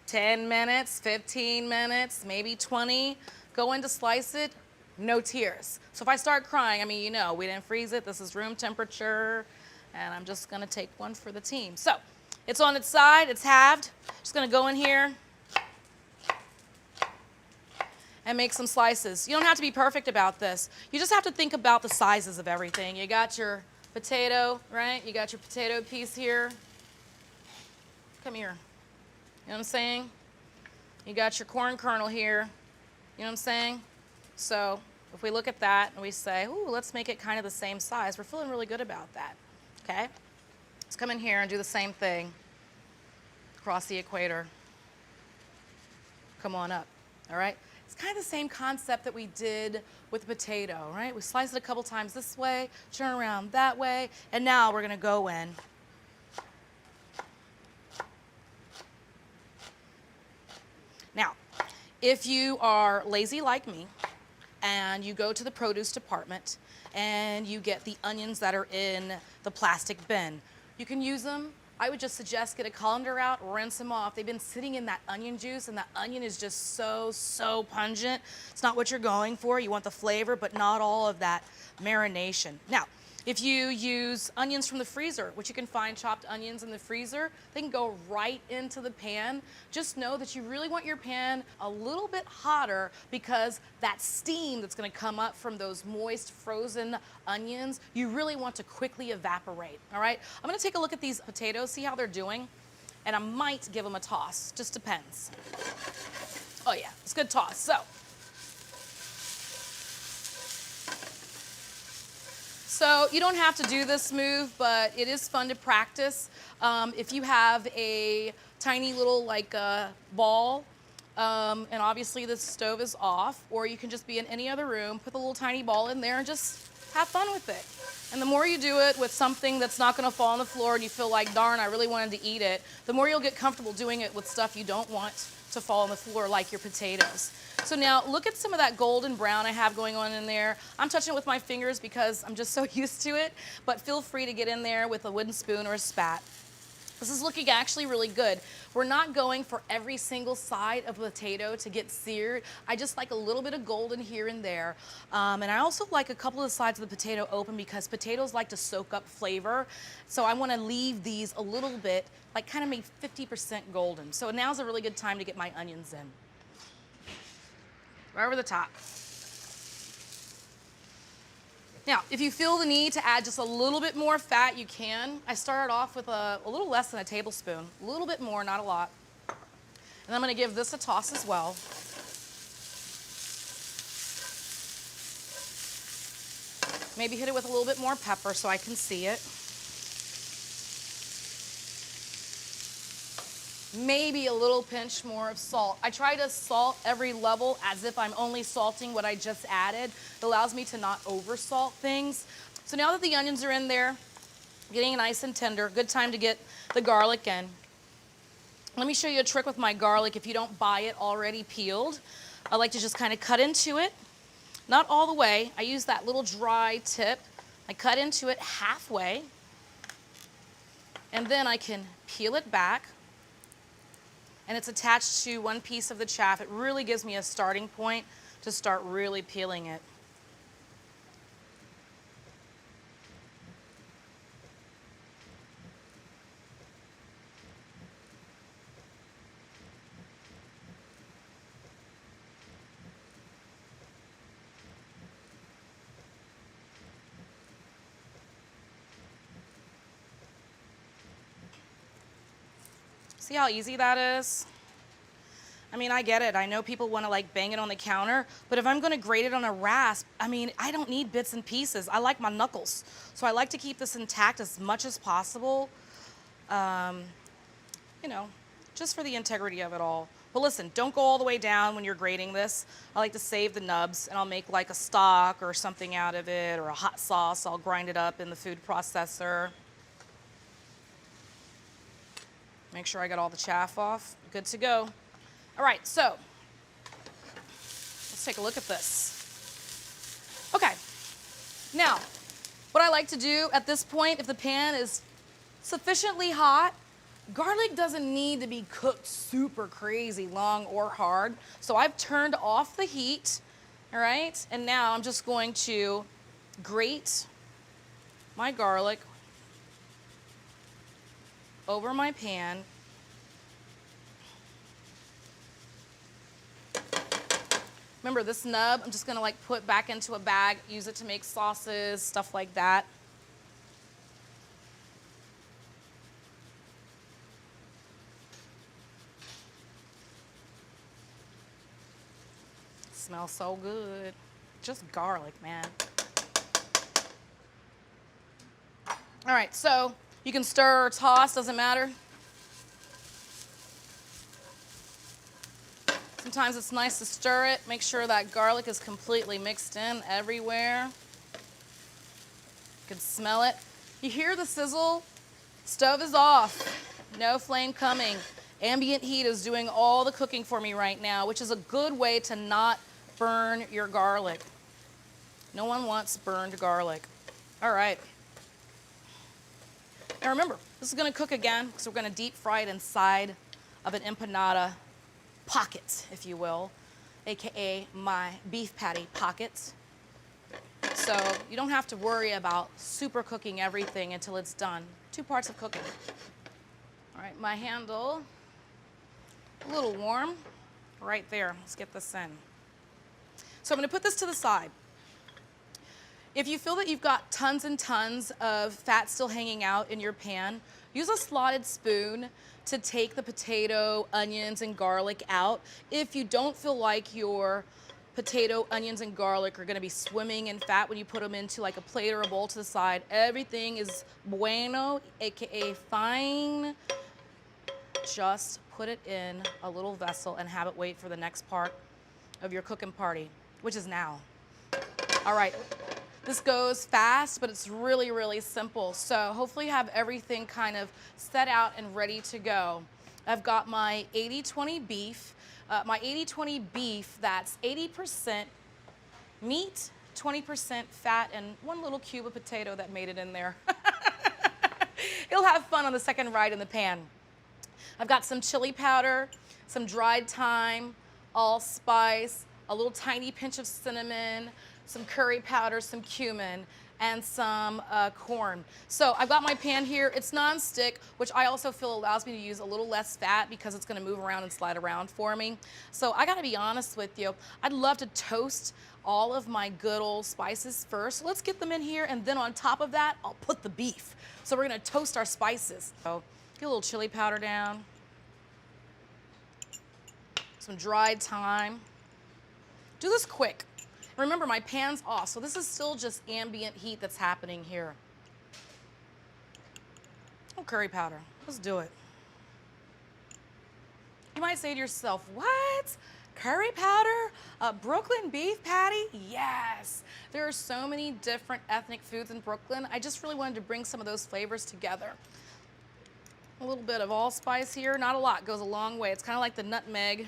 10 minutes, 15 minutes, maybe 20. Go in to slice it. No tears. So if I start crying, I mean, you know, we didn't freeze it. This is room temperature, and I'm just gonna take one for the team. So it's on its side, it's halved. Just gonna go in here and make some slices. You don't have to be perfect about this. You just have to think about the sizes of everything. You got your potato, right? You got your potato piece here. Come here. You know what I'm saying? You got your corn kernel here. You know what I'm saying? So if we look at that and we say, ooh, let's make it kind of the same size, we're feeling really good about that, okay? Let's come in here and do the same thing across the equator. Come on up, all right? It's kind of the same concept that we did with the potato, right? We slice it a couple times this way, turn around that way, and now we're gonna go in. Now, if you are lazy like me, and you go to the produce department and you get the onions that are in the plastic bin. You can use them. I would just suggest get a colander out, rinse them off. They've been sitting in that onion juice and that onion is just so pungent. It's not what you're going for. You want the flavor, but not all of that marination. Now, if you use onions from the freezer, which you can find chopped onions in the freezer, they can go right into the pan. Just know that you really want your pan a little bit hotter because that steam that's gonna come up from those moist frozen onions, you really want to quickly evaporate, all right? I'm gonna take a look at these potatoes, see how they're doing, and I might give them a toss, just depends. Oh yeah, it's a good toss, so. So you don't have to do this move, but it is fun to practice. If you have a tiny little ball, and obviously the stove is off, or you can just be in any other room, put the little tiny ball in there and just have fun with it. And the more you do it with something that's not gonna fall on the floor and you feel like, darn, I really wanted to eat it, the more you'll get comfortable doing it with stuff you don't want to fall on the floor, like your potatoes. So now look at some of that golden brown I have going on in there. I'm touching it with my fingers because I'm just so used to it, but feel free to get in there with a wooden spoon or a spat. This is looking actually really good. We're not going for every single side of a potato to get seared. I just like a little bit of golden here and there. And I also like a couple of the sides of the potato open because potatoes like to soak up flavor. So I want to leave these a little bit, like kind of maybe 50% golden. So now's a really good time to get my onions in. Right over the top. Now, if you feel the need to add just a little bit more fat, you can. I started off with a little less than a tablespoon, a little bit more, not a lot. And I'm gonna give this a toss as well. Maybe hit it with a little bit more pepper so I can see it. Maybe a little pinch more of salt. I try to salt every level as if I'm only salting what I just added. It allows me to not over salt things. So now that the onions are in there, getting nice and tender, good time to get the garlic in. Let me show you a trick with my garlic if you don't buy it already peeled. I like to just kind of cut into it. Not all the way. I use that little dry tip. I cut into it halfway. And then I can peel it back. And it's attached to one piece of the chaff. It really gives me a starting point to start really peeling it. See how easy that is? I mean, I get it. I know people want to like bang it on the counter, but if I'm going to grate it on a rasp, I mean, I don't need bits and pieces. I like my knuckles. So I like to keep this intact as much as possible, you know, just for the integrity of it all. But listen, don't go all the way down when you're grating this. I like to save the nubs, and I'll make like a stock or something out of it, or a hot sauce. I'll grind it up in the food processor. Make sure I got all the chaff off. Good to go. All right, so let's take a look at this. Okay, now, what I like to do at this point, if the pan is sufficiently hot, garlic doesn't need to be cooked super crazy long or hard. So I've turned off the heat, all right? And now I'm just going to grate my garlic over my pan. Remember this nub, I'm just gonna like put back into a bag, use it to make sauces, stuff like that. Smells so good. Just garlic, man. All right, so you can stir or toss, doesn't matter. Sometimes it's nice to stir it, make sure that garlic is completely mixed in everywhere. You can smell it. You hear the sizzle? Stove is off. No flame coming. Ambient heat is doing all the cooking for me right now, which is a good way to not burn your garlic. No one wants burned garlic. All right. Now remember, this is gonna cook again because we're gonna deep fry it inside of an empanada pocket, if you will, AKA my beef patty pocket. So you don't have to worry about super cooking everything until it's done. 2 parts of cooking. All right, my handle, a little warm, right there. Let's get this in. So I'm gonna put this to the side. If you feel that you've got tons and tons of fat still hanging out in your pan, use a slotted spoon to take the potato, onions, and garlic out. If you don't feel like your potato, onions, and garlic are gonna be swimming in fat when you put them into like a plate or a bowl to the side, everything is bueno, AKA fine. Just put it in a little vessel and have it wait for the next part of your cooking party, which is now. All right. This goes fast, but it's really, really simple. So hopefully you have everything kind of set out and ready to go. I've got my 80-20 beef. My 80-20 beef, that's 80% meat, 20% fat, and 1 little cube of potato that made it in there. It'll have have fun on the second ride in the pan. I've got some chili powder, some dried thyme, allspice, a little tiny pinch of cinnamon, some curry powder, some cumin, and some corn. So I've got my pan here. It's non-stick, which I also feel allows me to use a little less fat because it's gonna move around and slide around for me. So I gotta be honest with you, I'd love to toast all of my good old spices first. So let's get them in here, and then on top of that, I'll put the beef. So we're gonna toast our spices. So get a little chili powder down, some dried thyme. Do this quick. Remember, my pan's off, so this is still just ambient heat that's happening here. Oh, curry powder. Let's do it. You might say to yourself, what? Curry powder? A Brooklyn beef patty? Yes. There are so many different ethnic foods in Brooklyn. I just really wanted to bring some of those flavors together. A little bit of allspice here. Not a lot. Goes a long way. It's kind of like the nutmeg.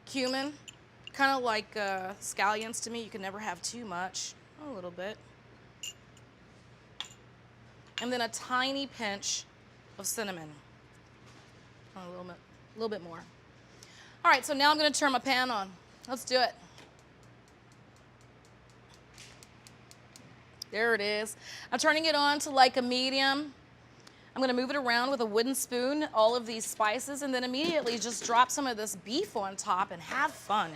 Cumin. Kind of like scallions to me. You can never have too much. A little bit. And then a tiny pinch of cinnamon. A little bit more. All right, so now I'm going to turn my pan on. Let's do it. There it is. I'm turning it on to like a medium. I'm going to move it around with a wooden spoon, all of these spices, and then immediately just drop some of this beef on top and have fun.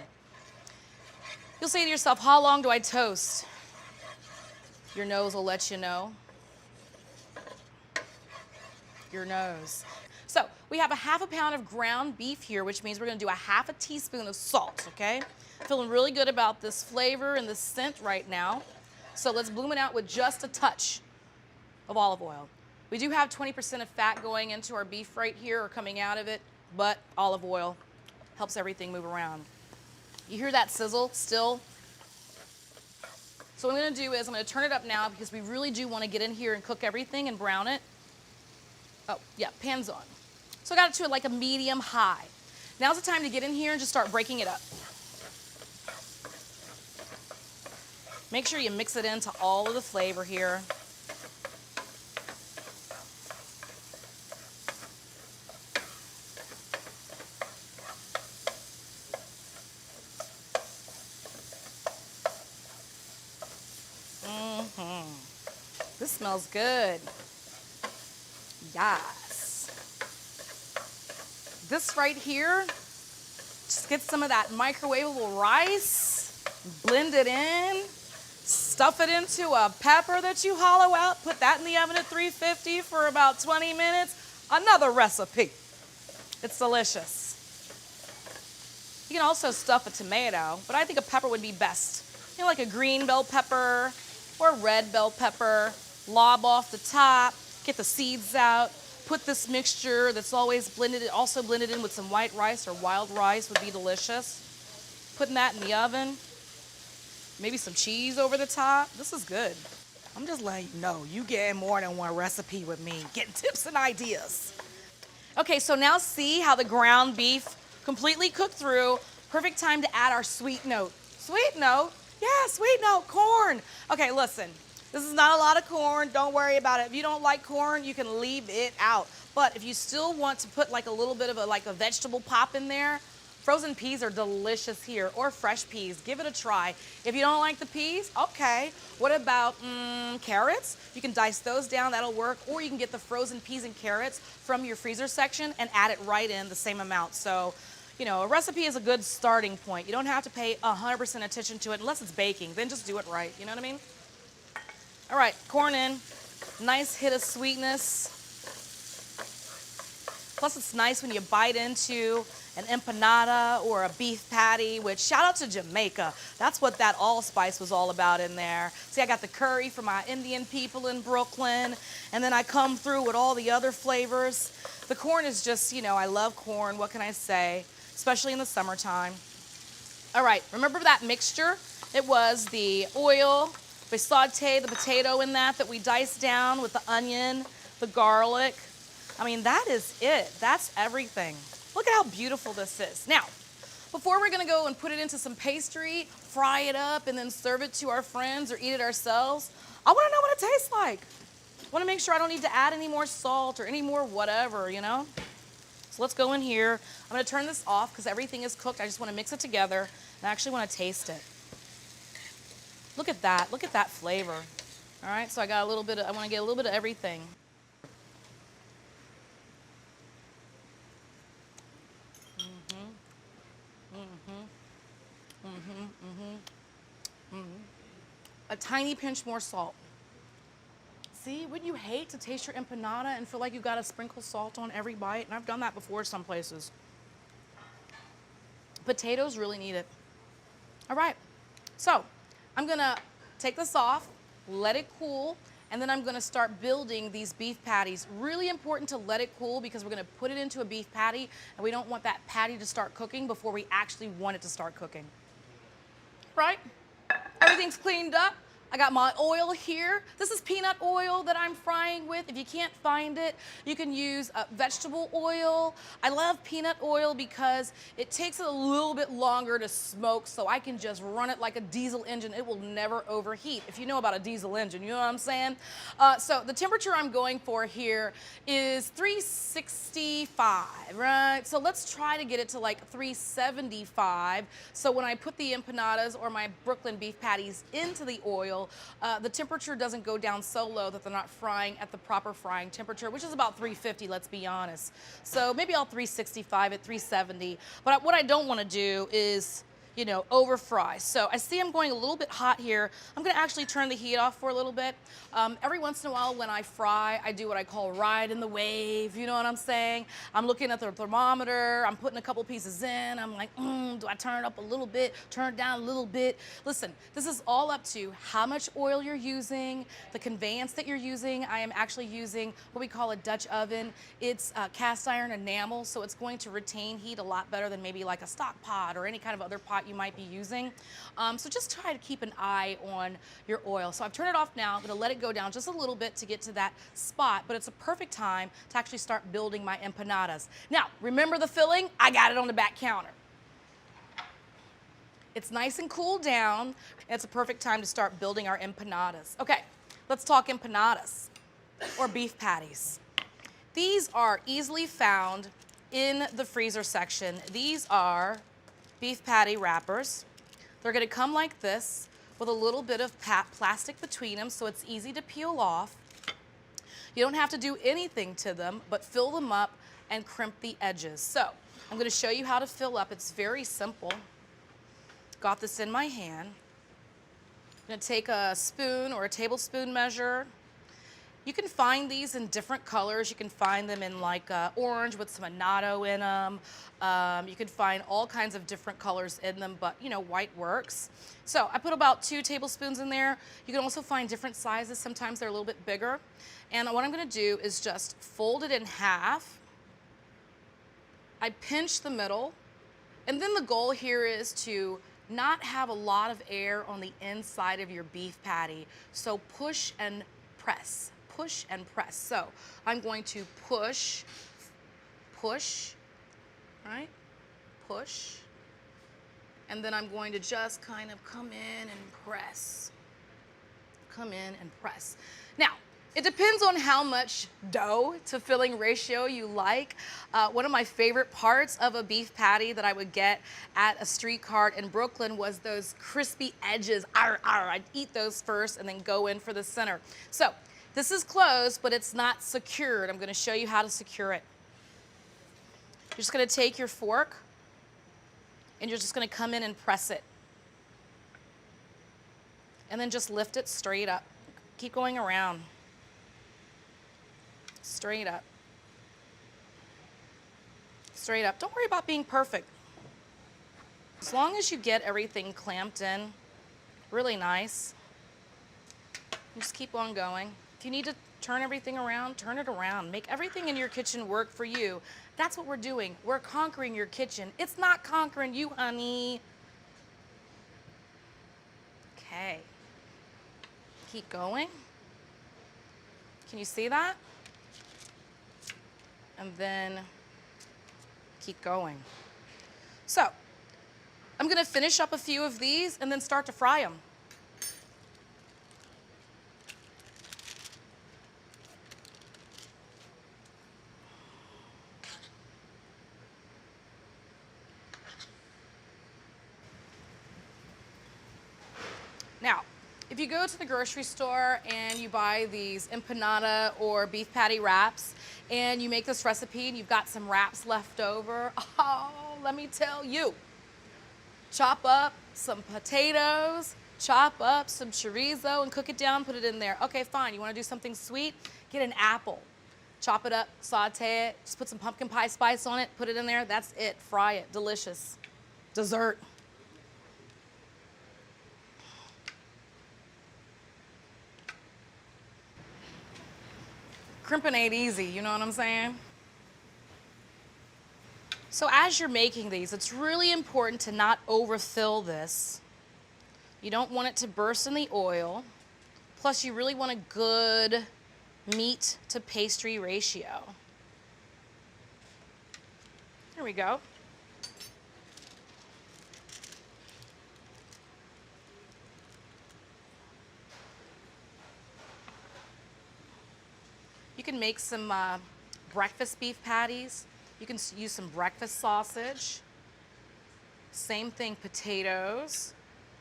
You'll say to yourself, how long do I toast? Your nose will let you know. Your nose. So we have a ½ pound of ground beef here, which means we're gonna do a ½ teaspoon of salt, okay? Feeling really good about this flavor and the scent right now. So let's bloom it out with just a touch of olive oil. We do have 20% of fat going into our beef right here, or coming out of it, but olive oil helps everything move around. You hear that sizzle still? So what I'm gonna do is I'm gonna turn it up now because we really do wanna get in here and cook everything and brown it. Oh, yeah, pan's on. So I got it to like a medium high. Now's the time to get in here and just start breaking it up. Make sure you mix it into all of the flavor here. This smells good. Yes. This right here, just get some of that microwavable rice, blend it in, stuff it into a pepper that you hollow out, put that in the oven at 350 for about 20 minutes. Another recipe. It's delicious. You can also stuff a tomato, but I think a pepper would be best. You know, like a green bell pepper or red bell pepper. Lob off the top, get the seeds out, put this mixture that's always blended, also blended in with some white rice or wild rice would be delicious. Putting that in the oven, maybe some cheese over the top. This is good. I'm just letting you know, you getting more than one recipe with me. Getting tips and ideas. Okay, so now see how the ground beef completely cooked through. Perfect time to add our sweet note. Sweet note? Yeah, sweet note, corn. Okay, listen. This is not a lot of corn. Don't worry about it. If you don't like corn, you can leave it out. But if you still want to put like a little bit of a vegetable pop in there, frozen peas are delicious here, or fresh peas. Give it a try. If you don't like the peas, okay. What about carrots? You can dice those down. That'll work. Or you can get the frozen peas and carrots from your freezer section and add it right in the same amount. So, you know, a recipe is a good starting point. You don't have to pay 100% attention to it unless it's baking. Then just do it right. You know what I mean? All right, corn in. Nice hit of sweetness. Plus, it's nice when you bite into an empanada or a beef patty, which shout out to Jamaica. That's what that allspice was all about in there. See, I got the curry from my Indian people in Brooklyn, and then I come through with all the other flavors. The corn is just, you know, I love corn. What can I say? Especially in the summertime. All right, remember that mixture? It was the oil. We sauteed the potato in that we diced down with the onion, the garlic. I mean, that is it. That's everything. Look at how beautiful this is. Now, before we're gonna go and put it into some pastry, fry it up, and then serve it to our friends or eat it ourselves, I wanna know what it tastes like. I wanna make sure I don't need to add any more salt or any more whatever, you know? So let's go in here. I'm gonna turn this off because everything is cooked. I just wanna mix it together and I actually wanna taste it. Look at that flavor. All right, so I got a little bit of, I wanna get a little bit of everything. A tiny pinch more salt. See, wouldn't you hate to taste your empanada and feel like you gotta sprinkle salt on every bite? And I've done that before some places. Potatoes really need it. All right, so I'm gonna take this off, let it cool, and then I'm gonna start building these beef patties. Really important to let it cool because we're gonna put it into a beef patty and we don't want that patty to start cooking before we actually want it to start cooking. Right? Everything's cleaned up. I got my oil here. This is peanut oil that I'm frying with. If you can't find it, you can use vegetable oil. I love peanut oil because it takes it a little bit longer to smoke, so I can just run it like a diesel engine. It will never overheat. If you know about a diesel engine, you know what I'm saying? So the temperature I'm going for here is 365, right? So let's try to get it to like 375. So when I put the empanadas or my Brooklyn beef patties into the oil, the temperature doesn't go down so low that they're not frying at the proper frying temperature, which is about 350, let's be honest. So maybe I'll 365 at 370. But what I don't want to do is, you know, over fry. So I see I'm going a little bit hot here. I'm gonna actually turn the heat off for a little bit. Every once in a while when I fry, I do what I call ride in the wave, you know what I'm saying? I'm looking at the thermometer, I'm putting a couple pieces in, I'm like, do I turn it up a little bit, turn it down a little bit? Listen, this is all up to how much oil you're using, the conveyance that you're using. I am actually using what we call a Dutch oven. It's cast iron enamel, so it's going to retain heat a lot better than maybe like a stock pot or any kind of other pot you might be using. So just try to keep an eye on your oil. So I've turned it off now. I'm gonna let it go down just a little bit to get to that spot, but it's a perfect time to actually start building my empanadas. Now, remember the filling? I got it on the back counter. It's nice and cooled down. It's a perfect time to start building our empanadas. Okay, let's talk empanadas or beef patties. These are easily found in the freezer section. These are beef patty wrappers. They're gonna come like this with a little bit of plastic between them so it's easy to peel off. You don't have to do anything to them, but fill them up and crimp the edges. So I'm gonna show you how to fill up. It's very simple. Got this in my hand. I'm gonna take a spoon or a tablespoon measure. You can find these in different colors. You can find them in like orange with some annatto in them. You can find all kinds of different colors in them, but you know, white works. So I put about 2 tablespoons in there. You can also find different sizes. Sometimes they're a little bit bigger. And what I'm gonna do is just fold it in half. I pinch the middle. And then the goal here is to not have a lot of air on the inside of your beef patty. So push and press. Push and press. So I'm going to push, right? Push. And then I'm going to just kind of come in and press. Come in and press. Now, it depends on how much dough to filling ratio you like. One of my favorite parts of a beef patty that I would get at a street cart in Brooklyn was those crispy edges. I'd eat those first and then go in for the center. So this is closed, but it's not secured. I'm gonna show you how to secure it. You're just gonna take your fork and you're just gonna come in and press it. And then just lift it straight up. Keep going around. Straight up. Straight up. Don't worry about being perfect. As long as you get everything clamped in really nice, just keep on going. If you need to turn everything around, turn it around. Make everything in your kitchen work for you. That's what we're doing. We're conquering your kitchen. It's not conquering you, honey. Okay. Keep going. Can you see that? And then keep going. So, I'm gonna finish up a few of these and then start to fry them. If you go to the grocery store and you buy these empanada or beef patty wraps and you make this recipe and you've got some wraps left over, oh, let me tell you, chop up some potatoes, chop up some chorizo and cook it down, put it in there. Okay, fine, you wanna do something sweet? Get an apple, chop it up, saute it, just put some pumpkin pie spice on it, put it in there, that's it, fry it, delicious. Dessert. Crimping ain't easy, you know what I'm saying? So as you're making these, it's really important to not overfill this. You don't want it to burst in the oil. Plus, you really want a good meat to pastry ratio. There we go. You can make some breakfast beef patties. You can use some breakfast sausage. Same thing, potatoes.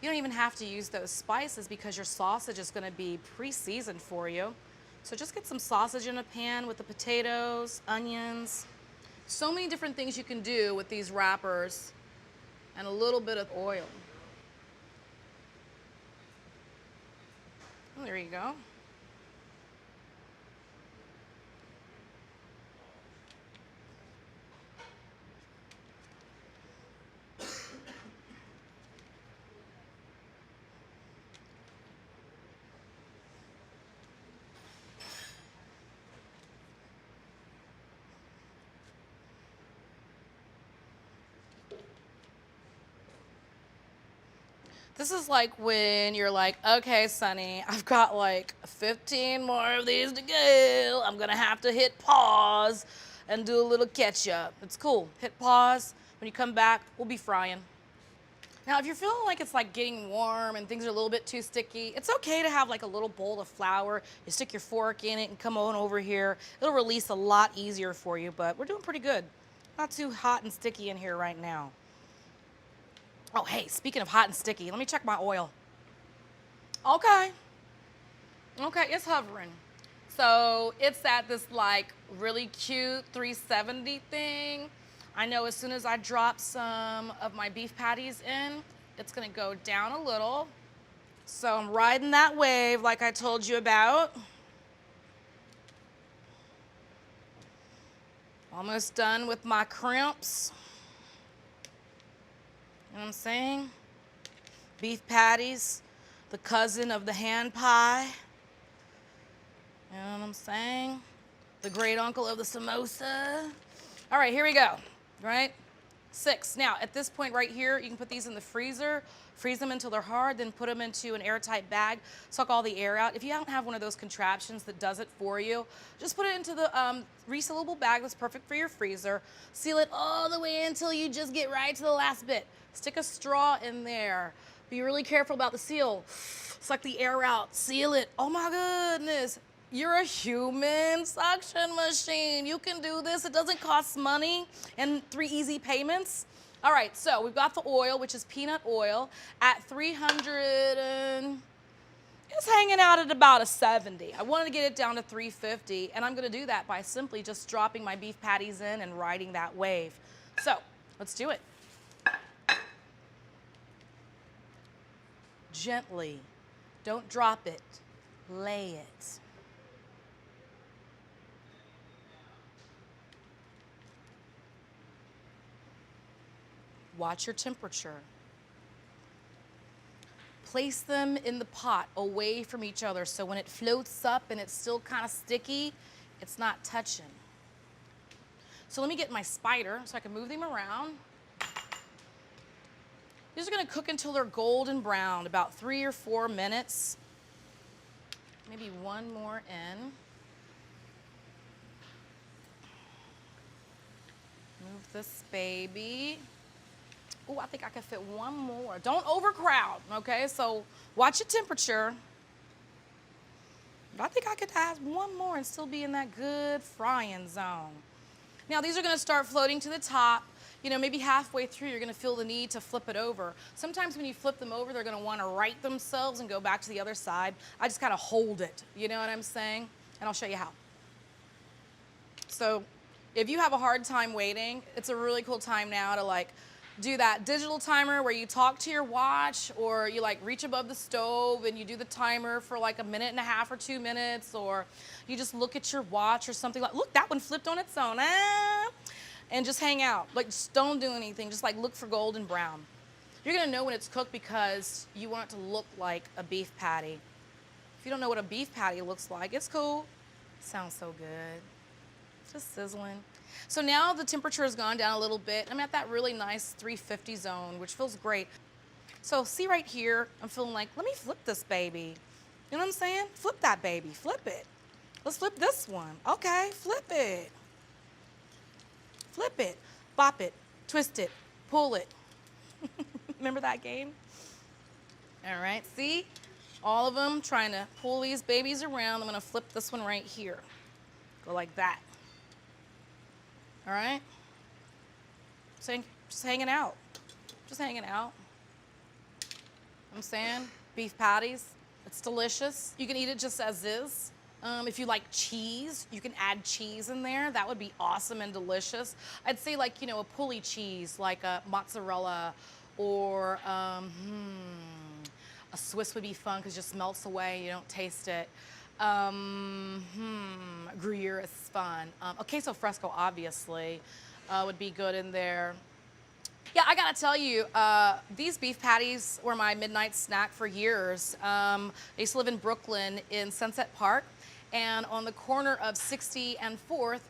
You don't even have to use those spices because your sausage is gonna be pre-seasoned for you. So just get some sausage in a pan with the potatoes, onions. So many different things you can do with these wrappers and a little bit of oil. Oh, there you go. This is like when you're like, okay, Sonny, I've got like 15 more of these to go. I'm gonna have to hit pause and do a little ketchup. It's cool, hit pause. When you come back, we'll be frying. Now, if you're feeling like it's like getting warm and things are a little bit too sticky, it's okay to have like a little bowl of flour. You stick your fork in it and come on over here. It'll release a lot easier for you, but we're doing pretty good. Not too hot and sticky in here right now. Oh, hey, speaking of hot and sticky, let me check my oil. Okay. Okay, it's hovering. So it's at this like really cute 370 thing. I know as soon as I drop some of my beef patties in, it's gonna go down a little. So I'm riding that wave like I told you about. Almost done with my crimps. You know what I'm saying? Beef patties, the cousin of the hand pie. You know what I'm saying? The great uncle of the samosa. All right, here we go, right? 6. Now, at this point right here, you can put these in the freezer, freeze them until they're hard, then put them into an airtight bag, suck all the air out. If you don't have one of those contraptions that does it for you, just put it into the resealable bag that's perfect for your freezer. Seal it all the way until you just get right to the last bit. Stick a straw in there. Be really careful about the seal. Suck the air out, seal it. Oh my goodness. You're a human suction machine. You can do this. It doesn't cost money and 3 easy payments. All right, so we've got the oil, which is peanut oil, at 300 and it's hanging out at about a 70. I wanted to get it down to 350, and I'm gonna do that by simply just dropping my beef patties in and riding that wave. So let's do it. Gently, don't drop it, lay it. Watch your temperature. Place them in the pot away from each other so when it floats up and it's still kind of sticky, it's not touching. So let me get my spider so I can move them around. These are gonna cook until they're golden brown, about 3 or 4 minutes. Maybe one more in. Move this baby. Oh, I think I can fit one more. Don't overcrowd, okay? So watch your temperature. But I think I could add one more and still be in that good frying zone. Now these are gonna start floating to the top. you know, maybe halfway through, you're gonna feel the need to flip it over. Sometimes when you flip them over, they're gonna wanna right themselves and go back to the other side. I just kinda hold it, you know what I'm saying? And I'll show you how. So if you have a hard time waiting, it's a really cool time now to like do that digital timer where you talk to your watch, or you like reach above the stove and you do the timer for like 1.5 minutes or 2 minutes, or you just look at your watch or something like, look, that one flipped on its own, and just hang out. Like, just don't do anything. Just like look for golden brown. You're gonna know when it's cooked because you want it to look like a beef patty. If you don't know what a beef patty looks like, it's cool. Sounds so good. Just sizzling. So now the temperature has gone down a little bit. I'm at that really nice 350 zone, which feels great. So see right here, I'm feeling like, let me flip this baby. You know what I'm saying? Flip that baby, flip it. Let's flip this one. Okay, flip it. Flip it, bop it, twist it, pull it. Remember that game? All right, see? All of them trying to pull these babies around. I'm gonna flip this one right here. Go like that. All right? Just hanging out. Just hanging out. I'm saying, beef patties, it's delicious. You can eat it just as is. If you like cheese, you can add cheese in there. That would be awesome and delicious. I'd say like, you know, a pulley cheese, like a mozzarella, or a Swiss would be fun because it just melts away, you don't taste it. Gruyere is fun. A queso fresco, obviously, would be good in there. Yeah, I gotta tell you, these beef patties were my midnight snack for years. I used to live in Brooklyn in Sunset Park, and on the corner of 60 and 4th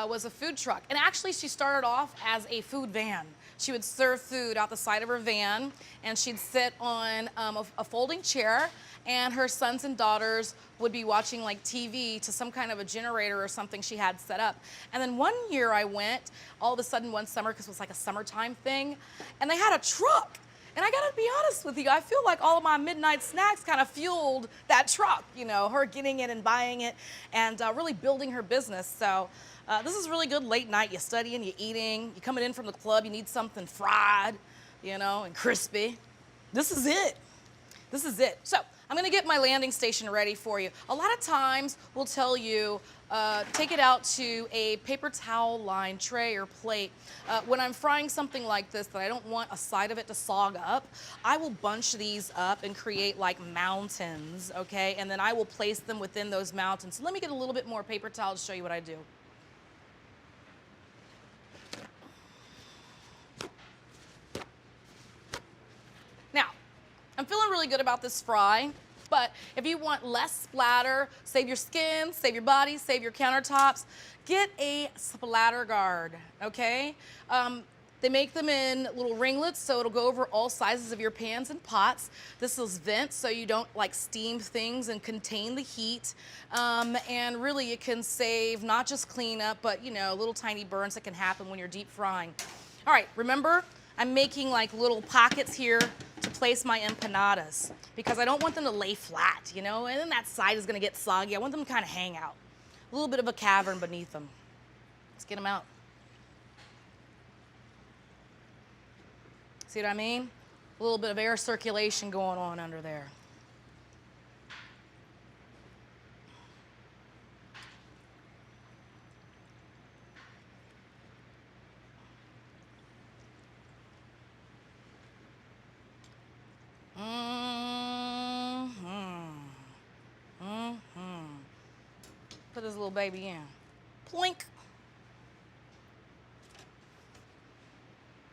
was a food truck. And actually, she started off as a food van. She would serve food out the side of her van, and she'd sit on a folding chair, and her sons and daughters would be watching like TV to some kind of a generator or something she had set up. And then one year I went, all of a sudden one summer, because it was like a summertime thing, and they had a truck. And I gotta be honest with you, I feel like all of my midnight snacks kind of fueled that truck, you know, her getting it and buying it and really building her business. So this is really good late night. You're studying, you're eating, you're coming in from the club, you need something fried, you know, and crispy. This is it. This is it. So I'm gonna get my landing station ready for you. A lot of times we'll tell you, take it out to a paper towel lined tray or plate. When I'm frying something like this that I don't want a side of it to sog up, I will bunch these up and create like mountains, okay? And then I will place them within those mountains. So let me get a little bit more paper towel to show you what I do. Now, I'm feeling really good about this fry, but if you want less splatter, save your skin, save your body, save your countertops, get a splatter guard, okay? They make them in little ringlets, so it'll go over all sizes of your pans and pots. This is vent, so you don't like steam things and contain the heat. And really it can save not just cleanup, but you know, little tiny burns that can happen when you're deep frying. All right, remember, I'm making like little pockets here to place my empanadas because I don't want them to lay flat, you know, and then that side is gonna get soggy. I want them to kind of hang out. A little bit of a cavern beneath them. Let's get them out. See what I mean? A little bit of air circulation going on under there. Put this little baby in. Plink.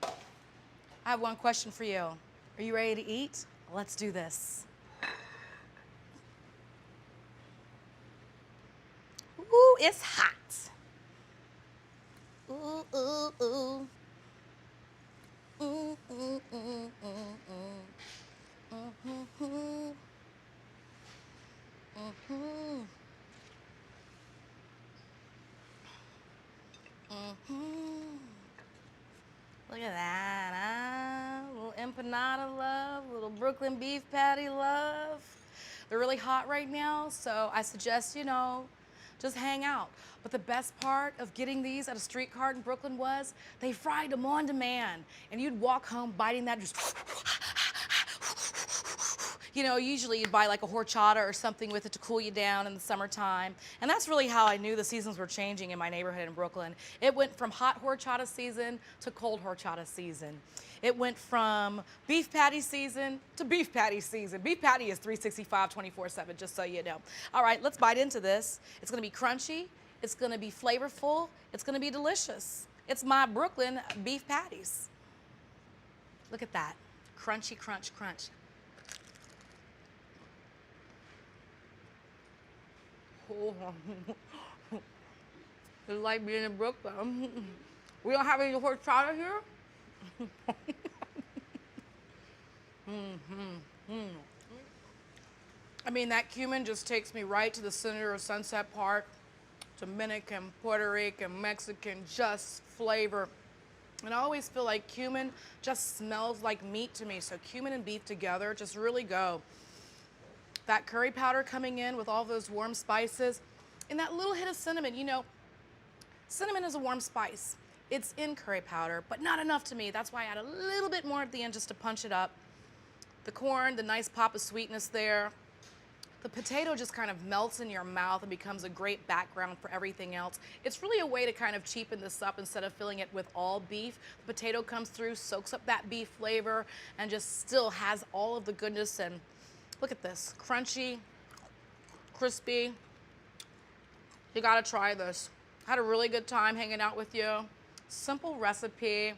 I have one question for you. Are you ready to eat? Let's do this. Ooh, it's hot. Ooh, ooh, ooh. Ooh, ooh, ooh, ooh, ooh. Mm-hmm. Mm-hmm. Mm-hmm. Look at that, huh? Little empanada love, little Brooklyn beef patty love. They're really hot right now, so I suggest, you know, just hang out. But the best part of getting these at a street cart in Brooklyn was they fried them on demand. And you'd walk home biting that, just you know, usually you'd buy like a horchata or something with it to cool you down in the summertime. And that's really how I knew the seasons were changing in my neighborhood in Brooklyn. It went from hot horchata season to cold horchata season. It went from beef patty season to beef patty season. Beef patty is 365, 24/7, just so you know. All right, let's bite into this. It's gonna be crunchy, it's gonna be flavorful, it's gonna be delicious. It's my Brooklyn beef patties. Look at that, crunchy, crunch, crunch. It's like being in Brooklyn. We don't have any horchata here. I mean, that cumin just takes me right to the center of Sunset Park. Dominican, Puerto Rican, Mexican, just flavor. And I always feel like cumin just smells like meat to me. So cumin and beef together just really go. That curry powder coming in with all those warm spices, and that little hit of cinnamon. You know, cinnamon is a warm spice. It's in curry powder, but not enough to me. That's why I add a little bit more at the end just to punch it up. The corn, the nice pop of sweetness there. The potato just kind of melts in your mouth and becomes a great background for everything else. It's really a way to kind of cheapen this up instead of filling it with all beef. The potato comes through, soaks up that beef flavor, and just still has all of the goodness. And look at this, crunchy, crispy. You gotta try this. Had a really good time hanging out with you. Simple recipe.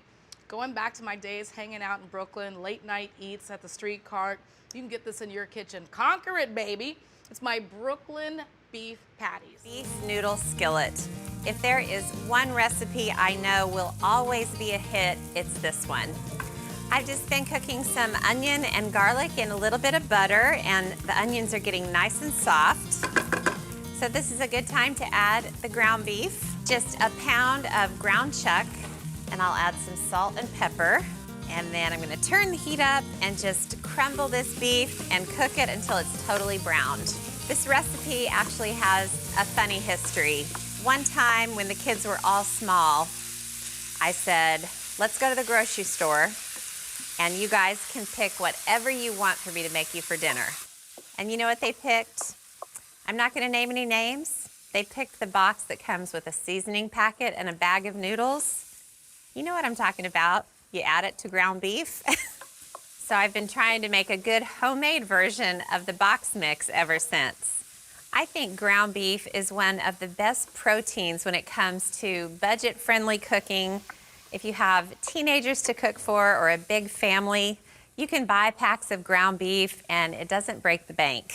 Going back to my days hanging out in Brooklyn, late night eats at the street cart. You can get this in your kitchen. Conquer it, baby. It's my Brooklyn beef patties. Beef noodle skillet. If there is one recipe I know will always be a hit, it's this one. I've just been cooking some onion and garlic in a little bit of butter, and the onions are getting nice and soft. So this is a good time to add the ground beef. Just a pound of ground chuck, and I'll add some salt and pepper. And then I'm gonna turn the heat up and just crumble this beef and cook it until it's totally browned. This recipe actually has a funny history. One time when the kids were all small, I said, let's go to the grocery store and you guys can pick whatever you want for me to make you for dinner. And you know what they picked? I'm not gonna name any names. They picked the box that comes with a seasoning packet and a bag of noodles. You know what I'm talking about. You add it to ground beef. So I've been trying to make a good homemade version of the box mix ever since. I think ground beef is one of the best proteins when it comes to budget-friendly cooking. If you have teenagers to cook for or a big family, you can buy packs of ground beef and it doesn't break the bank.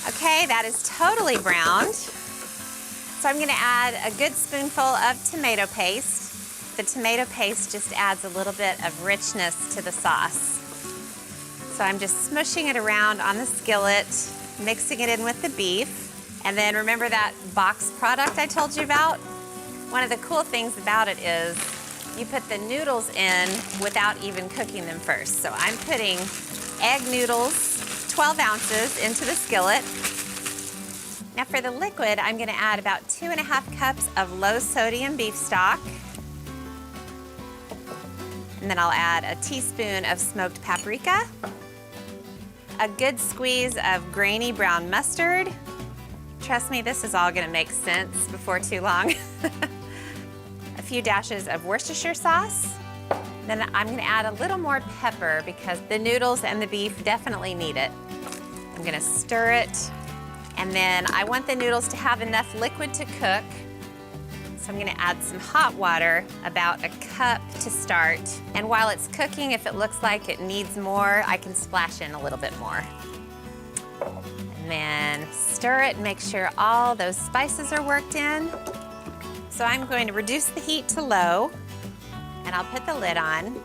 Okay, that is totally browned. So I'm gonna add a good spoonful of tomato paste. The tomato paste just adds a little bit of richness to the sauce. So I'm just smushing it around on the skillet, mixing it in with the beef. And then remember that box product I told you about? One of the cool things about it is you put the noodles in without even cooking them first. So I'm putting egg noodles, 12 ounces, into the skillet. Now for the liquid, I'm gonna add about 2.5 cups of low sodium beef stock. And then I'll add a teaspoon of smoked paprika, a good squeeze of grainy brown mustard. Trust me, this is all gonna make sense before too long. A few dashes of Worcestershire sauce. Then I'm gonna add a little more pepper because the noodles and the beef definitely need it. I'm gonna stir it, and then I want the noodles to have enough liquid to cook. So I'm gonna add some hot water, about a cup to start. And while it's cooking, if it looks like it needs more, I can splash in a little bit more. And then stir it, make sure all those spices are worked in. So I'm going to reduce the heat to low, and I'll put the lid on,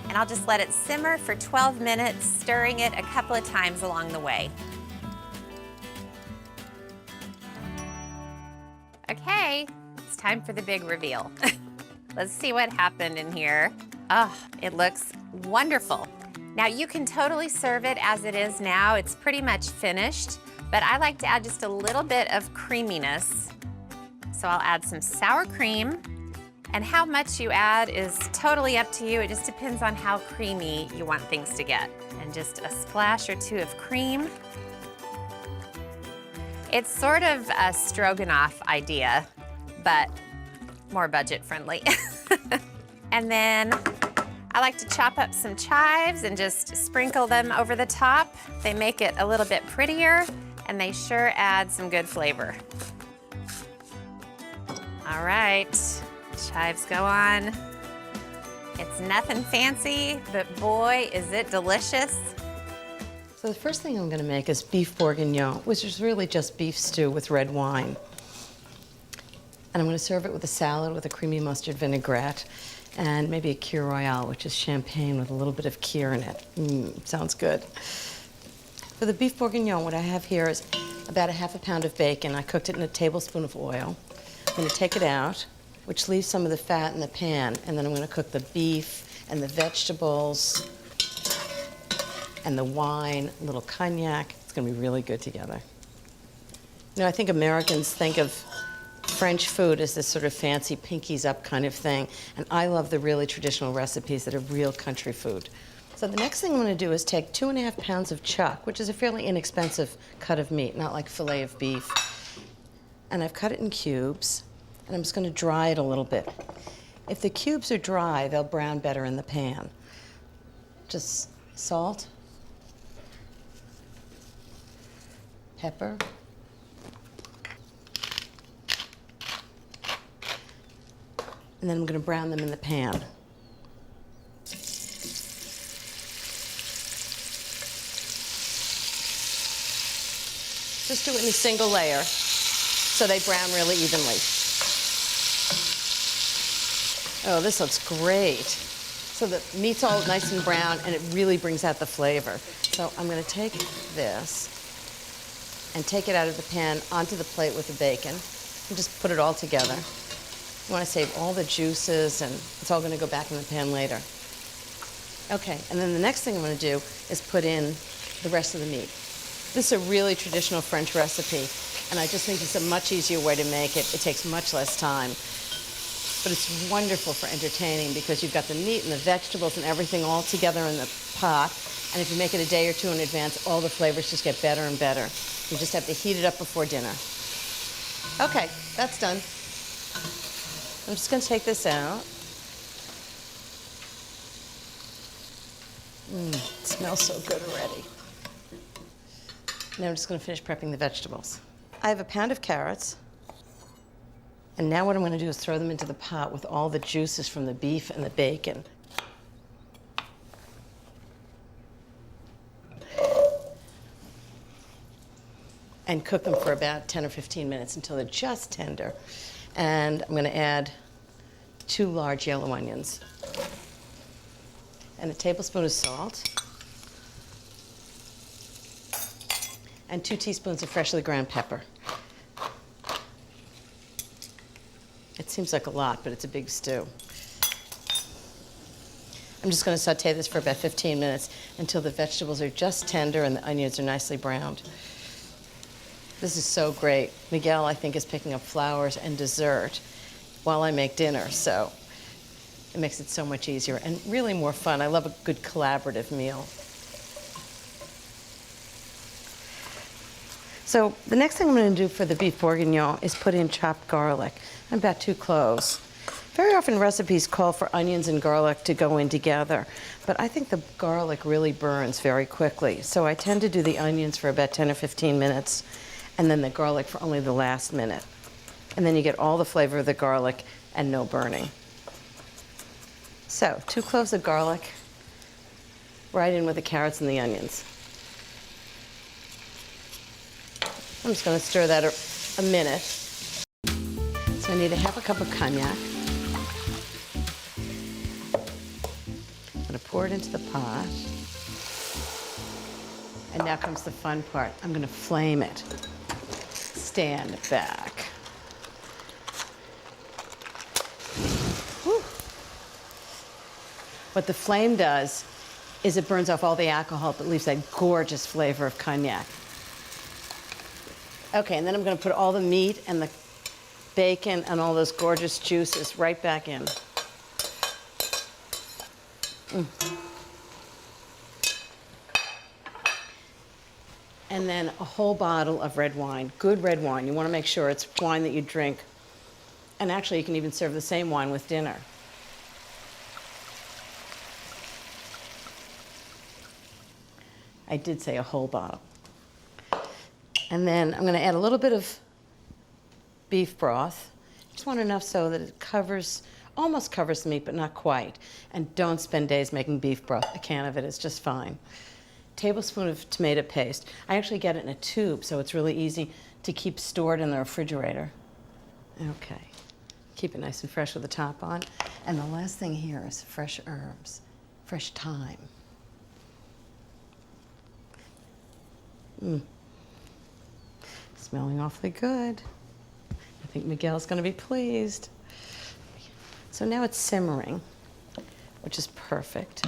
and I'll just let it simmer for 12 minutes, stirring it a couple of times along the way. Okay. It's time for the big reveal. Let's see what happened in here. Oh, it looks wonderful. Now you can totally serve it as it is now. It's pretty much finished, but I like to add just a little bit of creaminess. So I'll add some sour cream, and how much you add is totally up to you. It just depends on how creamy you want things to get. And just a splash or two of cream. It's sort of a Stroganoff idea, but more budget friendly. And then I like to chop up some chives and just sprinkle them over the top. They make it a little bit prettier, and they sure add some good flavor. All right, chives go on. It's nothing fancy, but boy, is it delicious. So the first thing I'm gonna make is beef bourguignon, which is really just beef stew with red wine. And I'm gonna serve it with a salad with a creamy mustard vinaigrette and maybe a Kir Royale, which is champagne with a little bit of Kir in it. Sounds good. For the beef bourguignon, what I have here is about 1/2 pound of bacon. I cooked it in a tablespoon of oil. I'm gonna take it out, which leaves some of the fat in the pan, and then I'm gonna cook the beef and the vegetables and the wine, a little cognac. It's gonna be really good together. You know, I think Americans think of French food as this sort of fancy pinkies up kind of thing, and I love the really traditional recipes that are real country food. So the next thing I'm gonna do is take 2.5 pounds of chuck, which is a fairly inexpensive cut of meat, not like filet of beef. And I've cut it in cubes, and I'm just gonna dry it a little bit. If the cubes are dry, they'll brown better in the pan. Just salt, pepper, and then I'm gonna brown them in the pan. Just do it in a single layer so they brown really evenly. Oh, this looks great. So the meat's all nice and brown, and it really brings out the flavor. So I'm gonna take this and take it out of the pan onto the plate with the bacon and just put it all together. You wanna save all the juices, and it's all gonna go back in the pan later. Okay, and then the next thing I'm gonna do is put in the rest of the meat. This is a really traditional French recipe, and I just think it's a much easier way to make it. It takes much less time, but it's wonderful for entertaining because you've got the meat and the vegetables and everything all together in the pot, and if you make it a day or two in advance, all the flavors just get better and better. You just have to heat it up before dinner. Okay, that's done. I'm just gonna take this out. It smells so good already. Now I'm just gonna finish prepping the vegetables. I have a pound of carrots. And now what I'm gonna do is throw them into the pot with all the juices from the beef and the bacon. And cook them for about 10 or 15 minutes until they're just tender. And I'm gonna add 2 large yellow onions and a tablespoon of salt and 2 teaspoons of freshly ground pepper. It seems like a lot, but it's a big stew. I'm just gonna saute this for about 15 minutes until the vegetables are just tender and the onions are nicely browned. This is so great. Miguel, I think, is picking up flowers and dessert while I make dinner, so it makes it so much easier and really more fun. I love a good collaborative meal. So the next thing I'm going to do for the beef bourguignon is put in chopped garlic, about 2 cloves. Very often recipes call for onions and garlic to go in together, but I think the garlic really burns very quickly. So I tend to do the onions for about 10 or 15 minutes, and then the garlic for only the last minute. And then you get all the flavor of the garlic and no burning. So 2 cloves of garlic, right in with the carrots and the onions. I'm just going to stir that a minute. So I need a 1/2 cup of cognac. I'm going to pour it into the pot. And now comes the fun part. I'm going to flame it. Stand back. Whew. What the flame does is it burns off all the alcohol but leaves that gorgeous flavor of cognac. Okay, and then I'm gonna put all the meat and the bacon and all those gorgeous juices right back in. And then a whole bottle of red wine, good red wine. You wanna make sure it's wine that you drink. And actually, you can even serve the same wine with dinner. I did say a whole bottle. And then I'm gonna add a little bit of beef broth. Just want enough so that it covers, almost covers the meat, but not quite. And don't spend days making beef broth. A can of it is just fine. Tablespoon of tomato paste. I actually get it in a tube, so it's really easy to keep stored in the refrigerator. Okay. Keep it nice and fresh with the top on. And the last thing here is fresh herbs, fresh thyme. Smelling awfully good. I think Miguel's gonna be pleased. So now it's simmering, which is perfect.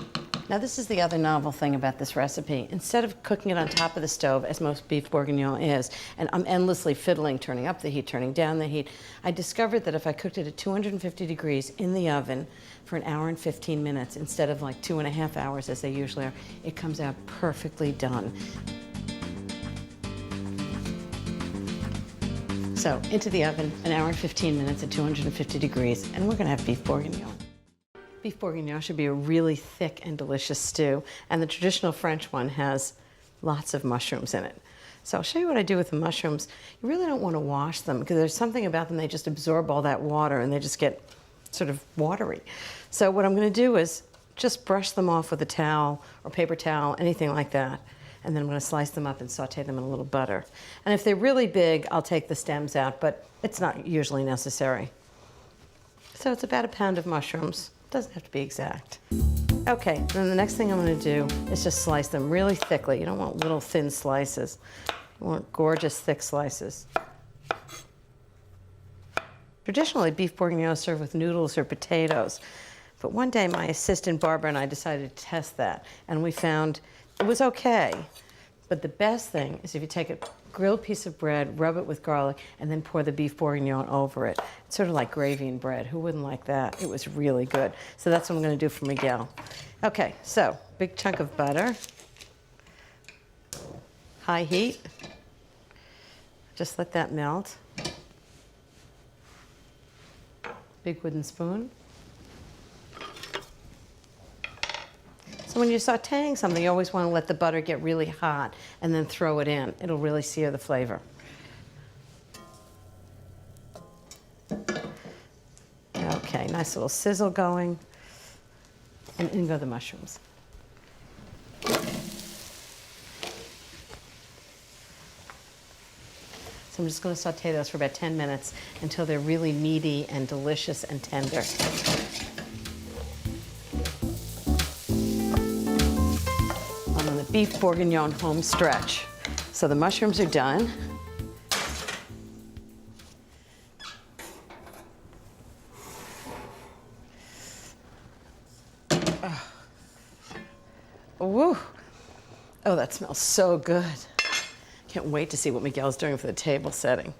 Now this is the other novel thing about this recipe. Instead of cooking it on top of the stove, as most beef bourguignon is, and I'm endlessly fiddling, turning up the heat, turning down the heat, I discovered that if I cooked it at 250 degrees in the oven for an hour and 15 minutes, instead of like 2.5 hours as they usually are, it comes out perfectly done. So into the oven, an hour and 15 minutes at 250 degrees, and we're gonna have beef bourguignon. Beef bourguignon should be a really thick and delicious stew, and the traditional French one has lots of mushrooms in it. So I'll show you what I do with the mushrooms. You really don't want to wash them because there's something about them, they just absorb all that water and they just get sort of watery. So what I'm going to do is just brush them off with a towel or paper towel, anything like that. And then I'm going to slice them up and saute them in a little butter. And if they're really big, I'll take the stems out, but it's not usually necessary. So it's about a pound of mushrooms. Doesn't have to be exact. Okay, then the next thing I'm going to do is just slice them really thickly. You don't want little thin slices. You want gorgeous thick slices. Traditionally, beef bourguignon is served with noodles or potatoes. But one day, my assistant Barbara and I decided to test that, and we found it was okay. But the best thing is if you take a grilled piece of bread, rub it with garlic, and then pour the beef bourguignon over it. It's sort of like gravy and bread. Who wouldn't like that? It was really good. So that's what I'm going to do for Miguel. Okay, so big chunk of butter. High heat. Just let that melt. Big wooden spoon. So when you're sauteing something, you always want to let the butter get really hot and then throw it in. It'll really sear the flavor. Okay, nice little sizzle going. And in go the mushrooms. So I'm just going to saute those for about 10 minutes until they're really meaty and delicious and tender. I'm on the beef bourguignon home stretch. So the mushrooms are done. Woo. Oh, that smells so good. Can't wait to see what Miguel's doing for the table setting.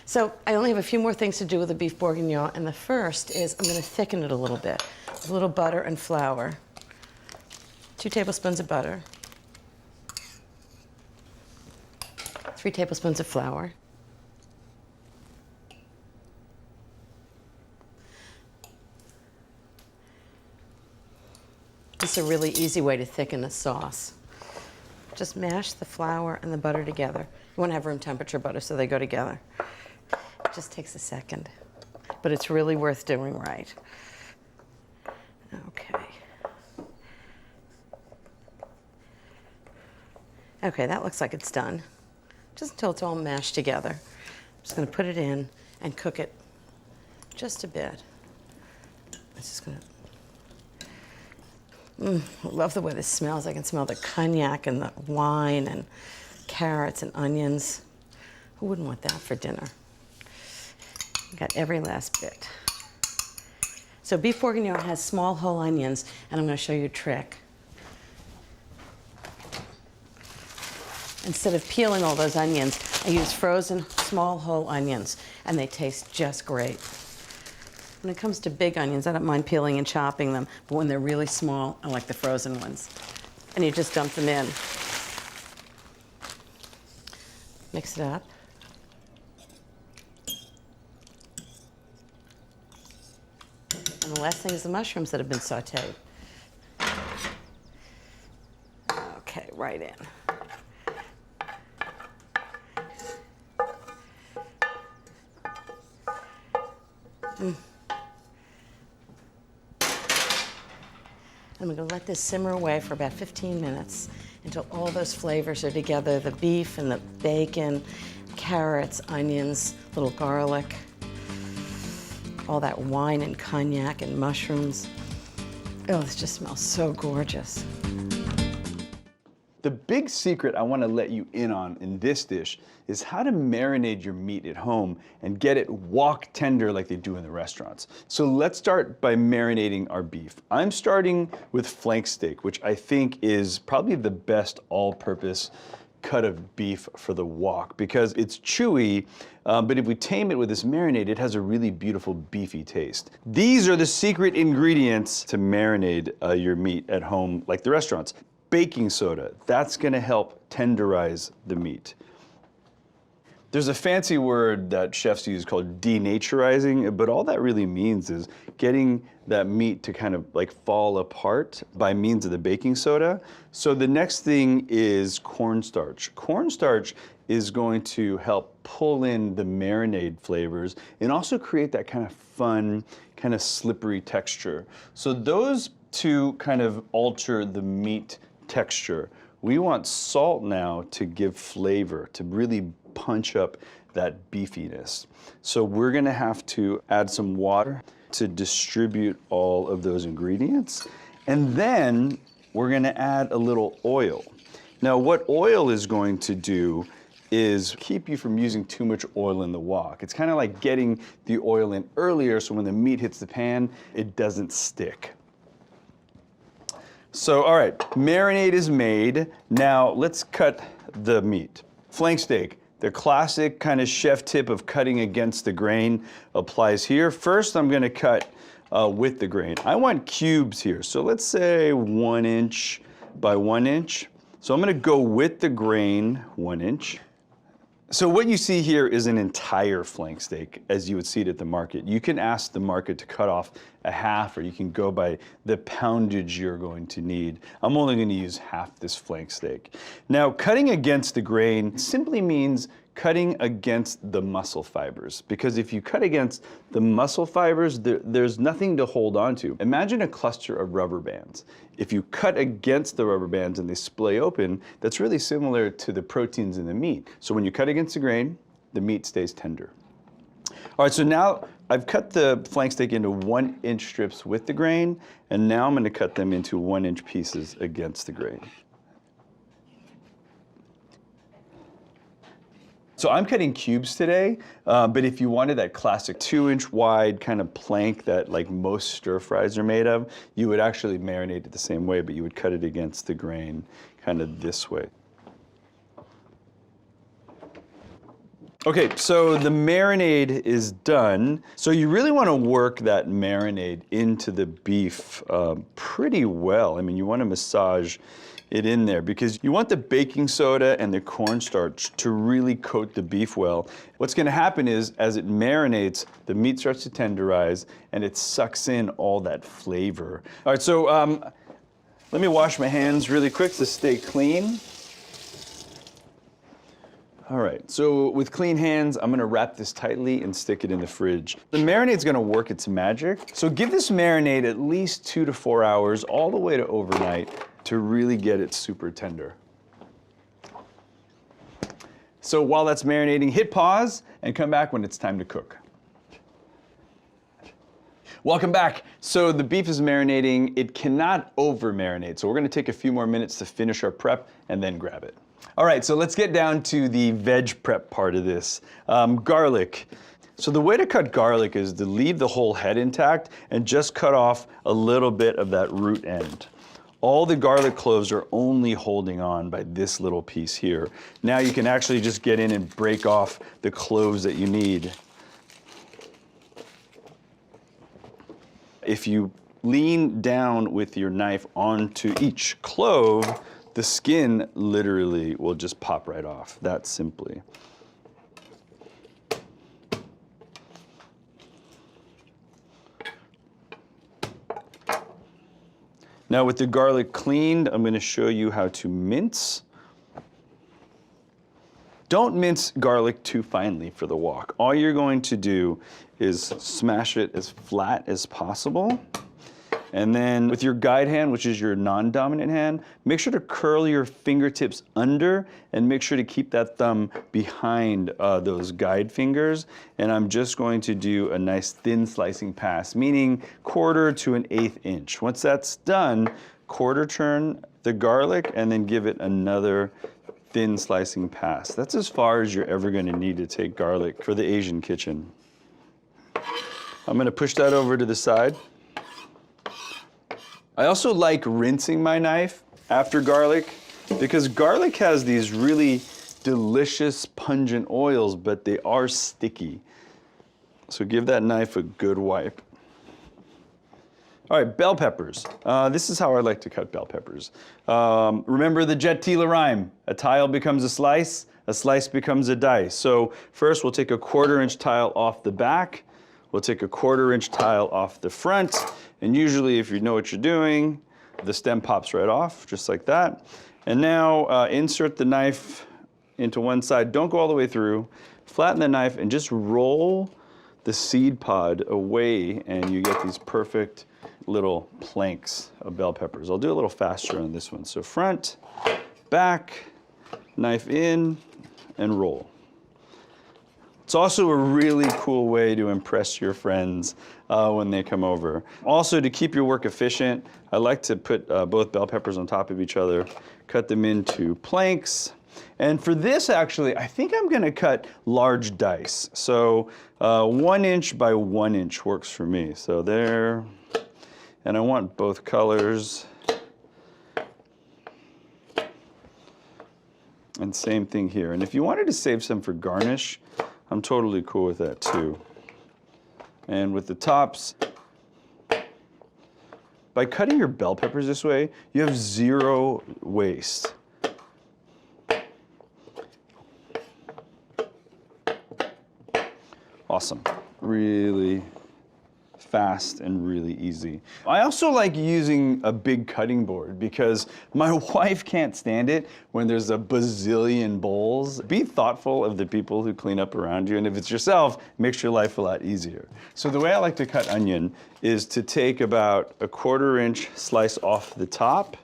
So I only have a few more things to do with the beef bourguignon, and the first is I'm going to thicken it a little bit. A little butter and flour. 2 tablespoons of butter. 3 tablespoons of flour. This is a really easy way to thicken a sauce. Just mash the flour and the butter together. You want to have room temperature butter so they go together. It just takes a second, but it's really worth doing right. Okay. Okay, that looks like it's done. Just until it's all mashed together. I'm just going to put it in and cook it just a bit. It's just going to... I love the way this smells. I can smell the cognac and the wine and carrots and onions. Who wouldn't want that for dinner? Got every last bit. So beef bourguignon has small whole onions, and I'm going to show you a trick. Instead of peeling all those onions, I use frozen small whole onions, and they taste just great. When it comes to big onions, I don't mind peeling and chopping them, but when they're really small, I like the frozen ones. And you just dump them in. Mix it up. And the last thing is the mushrooms that have been sauteed. Okay, right in. I'm gonna let this simmer away for about 15 minutes until all those flavors are together, the beef and the bacon, carrots, onions, little garlic, all that wine and cognac and mushrooms. Oh, this just smells so gorgeous. The big secret I want to let you in on in this dish is how to marinate your meat at home and get it wok tender like they do in the restaurants. So let's start by marinating our beef. I'm starting with flank steak, which I think is probably the best all-purpose cut of beef for the wok because it's chewy, but if we tame it with this marinade, it has a really beautiful beefy taste. These are the secret ingredients to marinate your meat at home like the restaurants. Baking soda, that's gonna help tenderize the meat. There's a fancy word that chefs use called denaturizing, but all that really means is getting that meat to kind of like fall apart by means of the baking soda. So the next thing is cornstarch. Cornstarch is going to help pull in the marinade flavors and also create that kind of fun, kind of slippery texture. So those two kind of alter the meat texture. We want salt now to give flavor, to really punch up that beefiness. So we're gonna have to add some water to distribute all of those ingredients. And then we're gonna add a little oil. Now what oil is going to do is keep you from using too much oil in the wok. It's kind of like getting the oil in earlier so when the meat hits the pan, it doesn't stick. So, all right, marinade is made. Now let's cut the meat. Flank steak, the classic kind of chef tip of cutting against the grain applies here. First, I'm gonna cut with the grain. I want cubes here. So let's say 1 inch by 1 inch. So I'm gonna go with the grain, 1 inch. So what you see here is an entire flank steak as you would see it at the market. You can ask the market to cut off a half or you can go by the poundage you're going to need. I'm only going to use half this flank steak. Now cutting against the grain simply means cutting against the muscle fibers because if you cut against the muscle fibers, there's nothing to hold on to. Imagine a cluster of rubber bands. If you cut against the rubber bands and they splay open, that's really similar to the proteins in the meat. So when you cut against the grain, the meat stays tender. All right, so now I've cut the flank steak into 1 inch strips with the grain, and now I'm gonna cut them into 1 inch pieces against the grain. So I'm cutting cubes today, but if you wanted that classic 2 inch wide kind of plank that like most stir fries are made of, you would actually marinate it the same way, but you would cut it against the grain kind of this way. Okay, so the marinade is done. So you really want to work that marinade into the beef pretty well. I mean, you want to massage it in there because you want the baking soda and the cornstarch to really coat the beef well. What's gonna happen is as it marinates, the meat starts to tenderize and it sucks in all that flavor. All right, so let me wash my hands really quick to stay clean. All right, so with clean hands, I'm gonna wrap this tightly and stick it in the fridge. The marinade's gonna work its magic. So give this marinade at least 2 to 4 hours, all the way to overnight, to really get it super tender. So while that's marinating, hit pause and come back when it's time to cook. Welcome back. So the beef is marinating. It cannot over marinate. So we're gonna take a few more minutes to finish our prep and then grab it. All right, so let's get down to the veg prep part of this. Garlic. So the way to cut garlic is to leave the whole head intact and just cut off a little bit of that root end. All the garlic cloves are only holding on by this little piece here. Now you can actually just get in and break off the cloves that you need. If you lean down with your knife onto each clove, the skin literally will just pop right off, that simply. Now with the garlic cleaned, I'm going to show you how to mince. Don't mince garlic too finely for the wok. All you're going to do is smash it as flat as possible. And then with your guide hand, which is your non-dominant hand, make sure to curl your fingertips under and make sure to keep that thumb behind those guide fingers. And I'm just going to do a nice thin slicing pass, meaning 1/4 to 1/8 inch. Once that's done, quarter turn the garlic and then give it another thin slicing pass. That's as far as you're ever going to need to take garlic for the Asian kitchen. I'm going to push that over to the side. I also like rinsing my knife after garlic because garlic has these really delicious pungent oils, but they are sticky. So give that knife a good wipe. All right, bell peppers. This is how I like to cut bell peppers. Remember the Jet Tila rhyme, a tile becomes a slice becomes a dice. So first we'll take a 1/4 inch tile off the back, we'll take a 1/4 inch tile off the front, and usually if you know what you're doing, the stem pops right off, just like that. And now insert the knife into one side, don't go all the way through, flatten the knife and just roll the seed pod away and you get these perfect little planks of bell peppers. I'll do a little faster on this one. So front, back, knife in, and roll. It's also a really cool way to impress your friends when they come over. Also, to keep your work efficient, I like to put both bell peppers on top of each other, cut them into planks. And for this, actually, I think I'm gonna cut large dice. So 1 inch by 1 inch works for me. So there, and I want both colors. And same thing here. And if you wanted to save some for garnish, I'm totally cool with that too. And with the tops, by cutting your bell peppers this way, you have 0 waste. Awesome. Really fast and really easy. I also like using a big cutting board because my wife can't stand it when there's a bazillion bowls. Be thoughtful of the people who clean up around you, and if it's yourself, it makes your life a lot easier. So the way I like to cut onion is to take about a 1/4 inch slice off the top,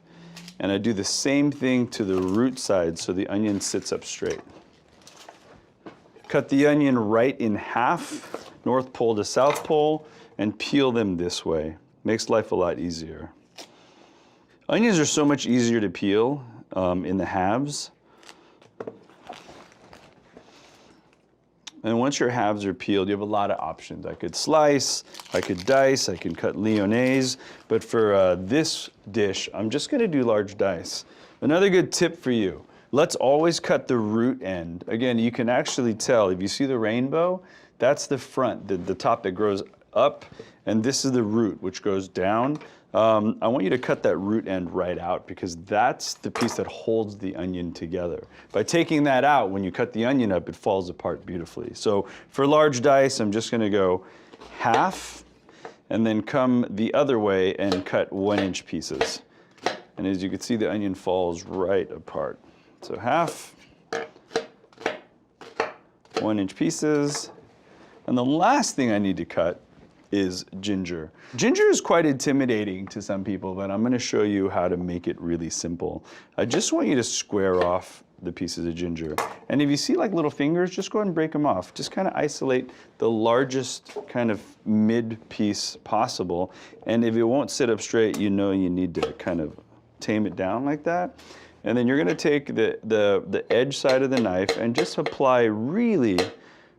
and I do the same thing to the root side so the onion sits up straight. Cut the onion right in half, North Pole to South Pole, and peel them this way. Makes life a lot easier. Onions are so much easier to peel in the halves. And once your halves are peeled, you have a lot of options. I could slice, I could dice, I can cut lyonnaise, but for this dish, I'm just gonna do large dice. Another good tip for you, let's always cut the root end. Again, you can actually tell, if you see the rainbow, that's the front, the top that grows up, and this is the root, which goes down. I want you to cut that root end right out because that's the piece that holds the onion together. By taking that out, when you cut the onion up, it falls apart beautifully. So for large dice, I'm just gonna go half, and then come the other way and cut 1 inch pieces. And as you can see, the onion falls right apart. So half, 1 inch pieces. And the last thing I need to cut is ginger. Ginger is quite intimidating to some people, but I'm gonna show you how to make it really simple. I just want you to square off the pieces of ginger. And if you see like little fingers, just go ahead and break them off. Just kind of isolate the largest kind of mid piece possible. And if it won't sit up straight, you know you need to kind of tame it down like that. And then you're gonna take the edge side of the knife and just apply really,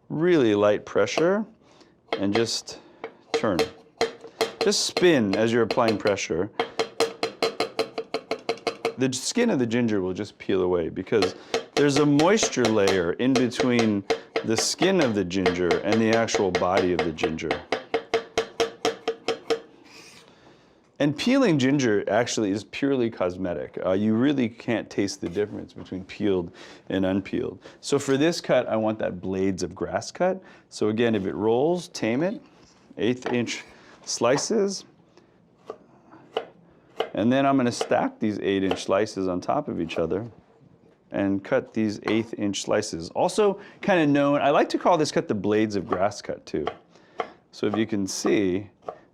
really light pressure and just turn. Just spin as you're applying pressure. the skin of the ginger will just peel away because there's a moisture layer in between the skin of the ginger and the actual body of the ginger. And peeling ginger actually is purely cosmetic. You really can't taste the difference between peeled and unpeeled. So for this cut, I want that blades of grass cut. So again, if it rolls, tame it, 1/8 inch slices. And then I'm gonna stack these 8-inch slices on top of each other and cut these 1/8 inch slices. Also kind of known, I like to call this cut the blades of grass cut too. So if you can see,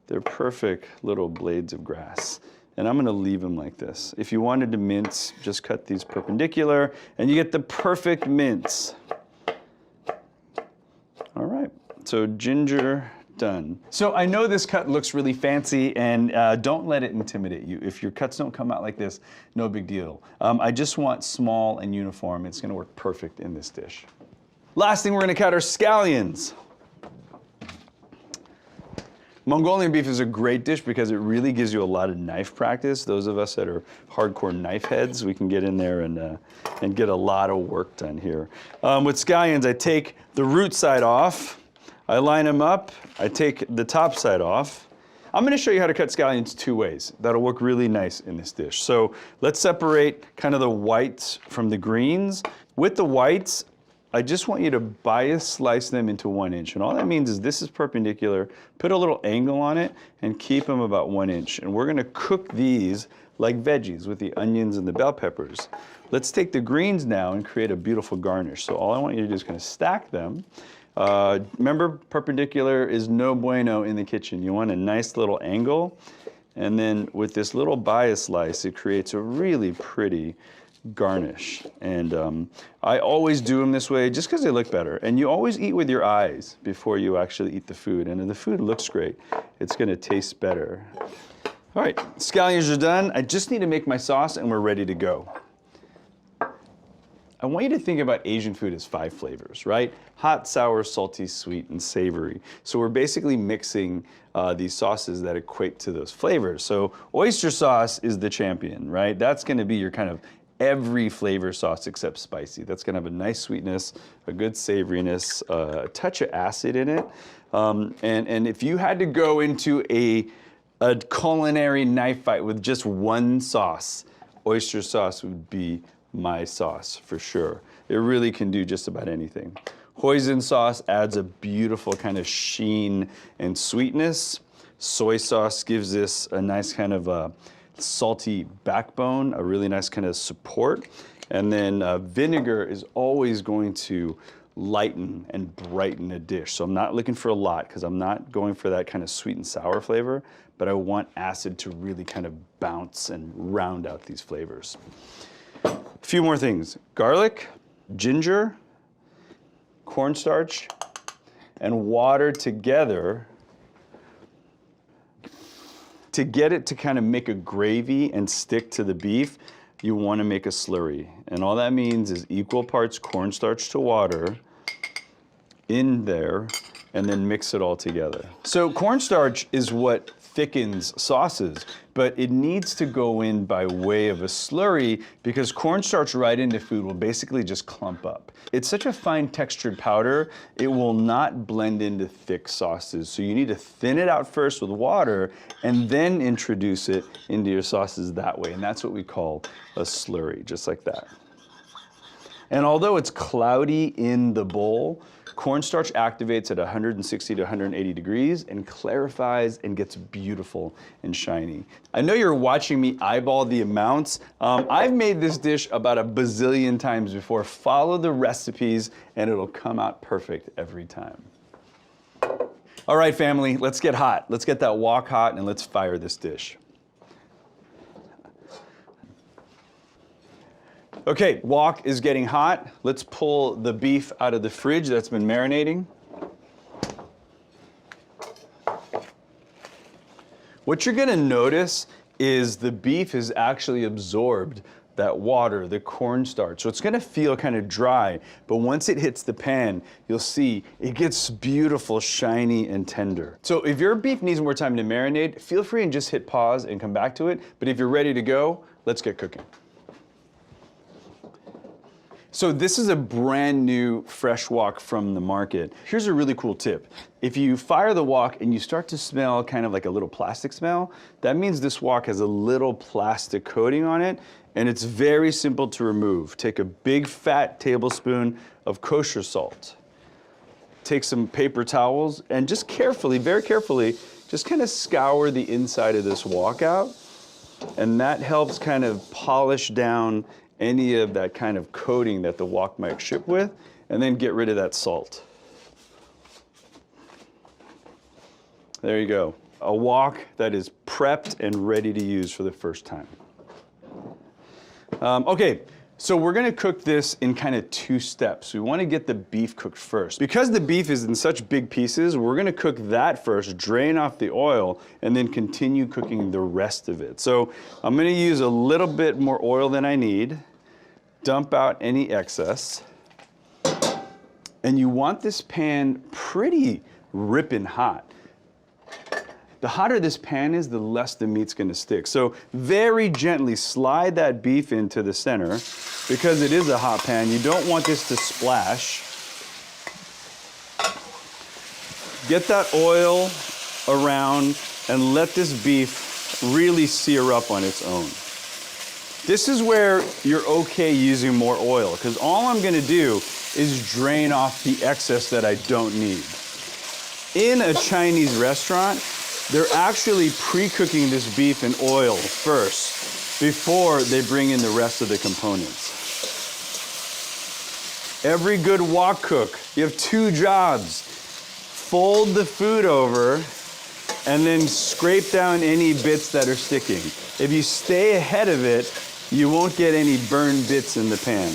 they're perfect little blades of grass. And I'm gonna leave them like this. If you wanted to mince, just cut these perpendicular and you get the perfect mince. All right, so ginger done. So I know this cut looks really fancy and don't let it intimidate you. If your cuts don't come out like this, no big deal. I just want small and uniform. It's gonna work perfect in this dish. Last thing we're gonna cut are scallions. Mongolian beef is a great dish because it really gives you a lot of knife practice. Those of us that are hardcore knife heads, we can get in there and get a lot of work done here. With scallions, I take the root side off, I line them up, I take the top side off. I'm gonna show you how to cut scallions 2 ways. That'll work really nice in this dish. So let's separate kind of the whites from the greens. With the whites, I just want you to bias slice them into 1 inch. And all that means is this is perpendicular, put a little angle on it and keep them about 1 inch. And we're gonna cook these like veggies with the onions and the bell peppers. Let's take the greens now and create a beautiful garnish. So all I want you to do is kind of stack them. Remember, perpendicular is no bueno in the kitchen. You want a nice little angle. And then with this little bias slice, it creates a really pretty garnish. And I always do them this way just because they look better. And you always eat with your eyes before you actually eat the food. And if the food looks great, it's gonna taste better. All right, scallions are done. I just need to make my sauce and we're ready to go. I want you to think about Asian food as 5 flavors, right? Hot, sour, salty, sweet, and savory. So we're basically mixing these sauces that equate to those flavors. So oyster sauce is the champion, right? That's gonna be your kind of every flavor sauce except spicy. That's gonna have a nice sweetness, a good savoriness, a touch of acid in it. And if you had to go into a culinary knife fight with just one sauce, oyster sauce would be my sauce for sure. It really can do just about anything. Hoisin sauce adds a beautiful kind of sheen and sweetness. Soy sauce gives this a nice kind of salty backbone, a really nice kind of support. And then vinegar is always going to lighten and brighten a dish. So I'm not looking for a lot because I'm not going for that kind of sweet and sour flavor, but I want acid to really kind of bounce and round out these flavors. A few more things. Garlic, ginger, cornstarch, and water together to get it to kind of make a gravy and stick to the beef. You want to make a slurry. And all that means is equal parts cornstarch to water in there and then mix it all together. So cornstarch is what thickens sauces, but it needs to go in by way of a slurry because cornstarch right into food will basically just clump up. It's such a fine textured powder, it will not blend into thick sauces. So you need to thin it out first with water and then introduce it into your sauces that way. And that's what we call a slurry, just like that. And although it's cloudy in the bowl, cornstarch activates at 160 to 180 degrees and clarifies and gets beautiful and shiny. I know you're watching me eyeball the amounts. I've made this dish about a bazillion times before. Follow the recipes and it'll come out perfect every time. All right, family, let's get hot. Let's get that wok hot and let's fire this dish. Okay, wok is getting hot. Let's pull the beef out of the fridge that's been marinating. What you're gonna notice is the beef has actually absorbed that water, the cornstarch. So it's gonna feel kind of dry, but once it hits the pan, you'll see it gets beautiful, shiny, and tender. So if your beef needs more time to marinate, feel free and just hit pause and come back to it. But if you're ready to go, let's get cooking. So this is a brand new fresh wok from the market. Here's a really cool tip. If you fire the wok and you start to smell kind of like a little plastic smell, that means this wok has a little plastic coating on it, and it's very simple to remove. Take a big fat tablespoon of kosher salt. Take some paper towels and just carefully, very carefully, just kind of scour the inside of this wok out. And that helps kind of polish down any of that kind of coating that the wok might ship with, and then get rid of that salt. There you go. A wok that is prepped and ready to use for the first time. Okay, so we're gonna cook this in kind of 2 steps. We wanna get the beef cooked first. Because the beef is in such big pieces, we're gonna cook that first, drain off the oil, and then continue cooking the rest of it. So I'm gonna use a little bit more oil than I need, dump out any excess, and you want this pan pretty ripping hot. The hotter this pan is, the less the meat's gonna stick. So very gently slide that beef into the center. Because it is a hot pan, you don't want this to splash. Get that oil around and let this beef really sear up on its own. This is where you're okay using more oil, because all I'm gonna do is drain off the excess that I don't need. In a Chinese restaurant, they're actually pre-cooking this beef in oil first before they bring in the rest of the components. Every good wok cook, you have 2 jobs. Fold the food over and then scrape down any bits that are sticking. If you stay ahead of it, you won't get any burned bits in the pan.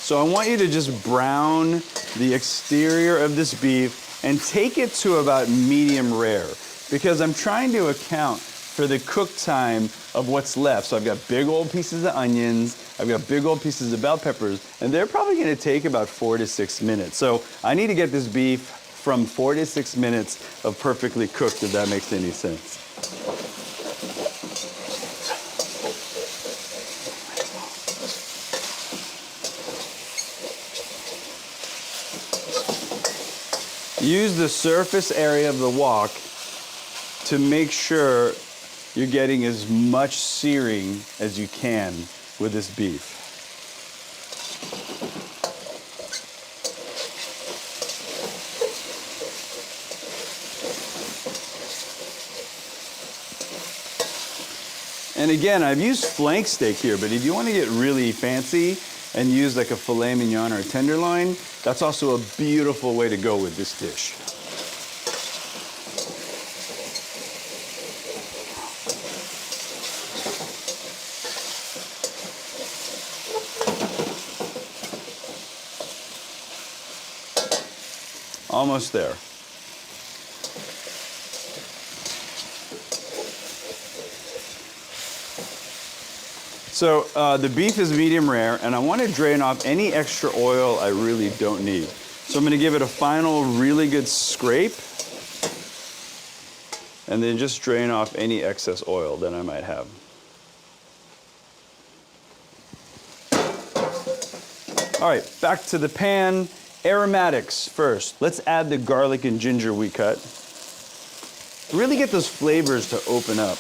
So I want you to just brown the exterior of this beef and take it to about medium rare, because I'm trying to account for the cook time of what's left. So I've got big old pieces of onions, I've got big old pieces of bell peppers, and they're probably gonna take about 4 to 6 minutes. So I need to get this beef from 4 to 6 minutes of perfectly cooked, if that makes any sense. Use the surface area of the wok to make sure you're getting as much searing as you can with this beef. And again, I've used flank steak here, but if you want to get really fancy and use like a filet mignon or a tenderloin, that's also a beautiful way to go with this dish. Almost there. So the beef is medium rare, and I want to drain off any extra oil I really don't need. So I'm going to give it a final really good scrape, and then just drain off any excess oil that I might have. All right, back to the pan. Aromatics first. Let's add the garlic and ginger we cut. Really get those flavors to open up.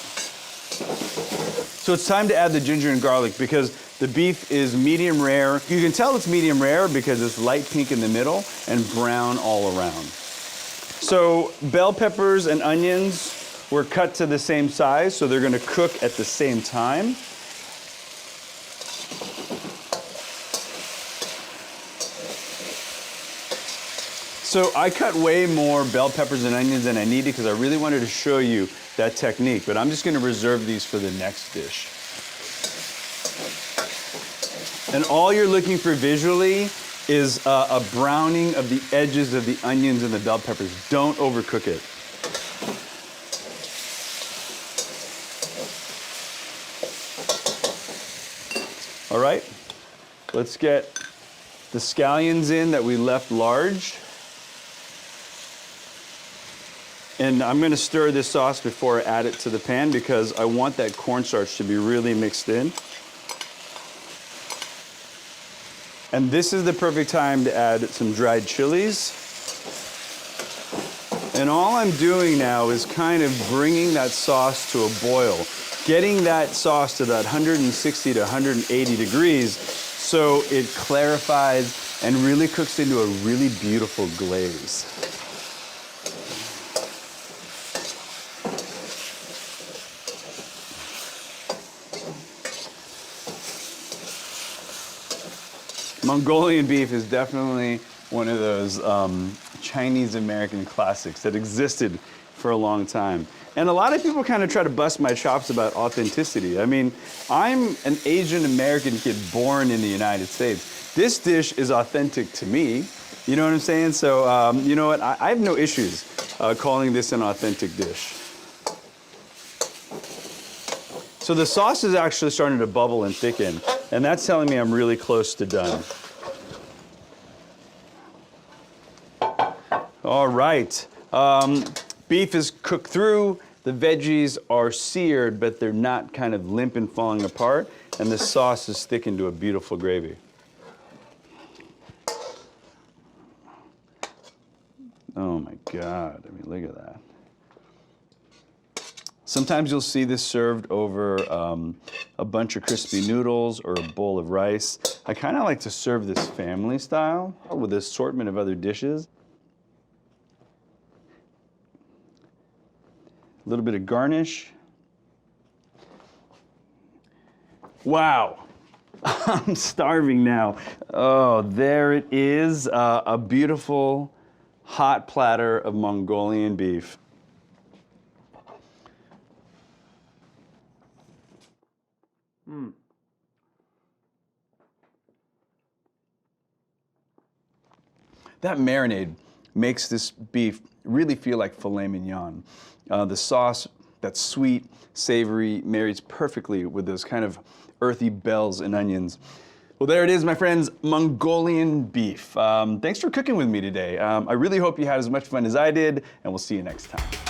So it's time to add the ginger and garlic because the beef is medium rare. You can tell it's medium rare because it's light pink in the middle and brown all around. So bell peppers and onions were cut to the same size, so they're gonna cook at the same time. So I cut way more bell peppers and onions than I needed because I really wanted to show you that technique, but I'm just gonna reserve these for the next dish. And all you're looking for visually is a browning of the edges of the onions and the bell peppers. Don't overcook it. All right, let's get the scallions in that we left large. And I'm gonna stir this sauce before I add it to the pan because I want that cornstarch to be really mixed in. And this is the perfect time to add some dried chilies. And all I'm doing now is kind of bringing that sauce to a boil, getting that sauce to that 160 to 180 degrees so it clarifies and really cooks into a really beautiful glaze. Mongolian beef is definitely one of those Chinese-American classics that existed for a long time. And a lot of people kind of try to bust my chops about authenticity. I mean, I'm an Asian-American kid born in the United States. This dish is authentic to me. You know what I'm saying? So, you know what? I have no issues calling this an authentic dish. So the sauce is actually starting to bubble and thicken, and that's telling me I'm really close to done. All right, beef is cooked through, the veggies are seared, but they're not kind of limp and falling apart, and the sauce is thickened to a beautiful gravy. Oh my God, I mean, look at that. Sometimes you'll see this served over a bunch of crispy noodles or a bowl of rice. I kind of like to serve this family style with an assortment of other dishes. A little bit of garnish. Wow, I'm starving now. Oh, there it is, a beautiful hot platter of Mongolian beef. That marinade makes this beef really feel like filet mignon. The sauce, that's sweet, savory, marries perfectly with those kind of earthy bells and onions. Well, there it is, my friends, Mongolian beef. Thanks for cooking with me today. I really hope you had as much fun as I did, and we'll see you next time.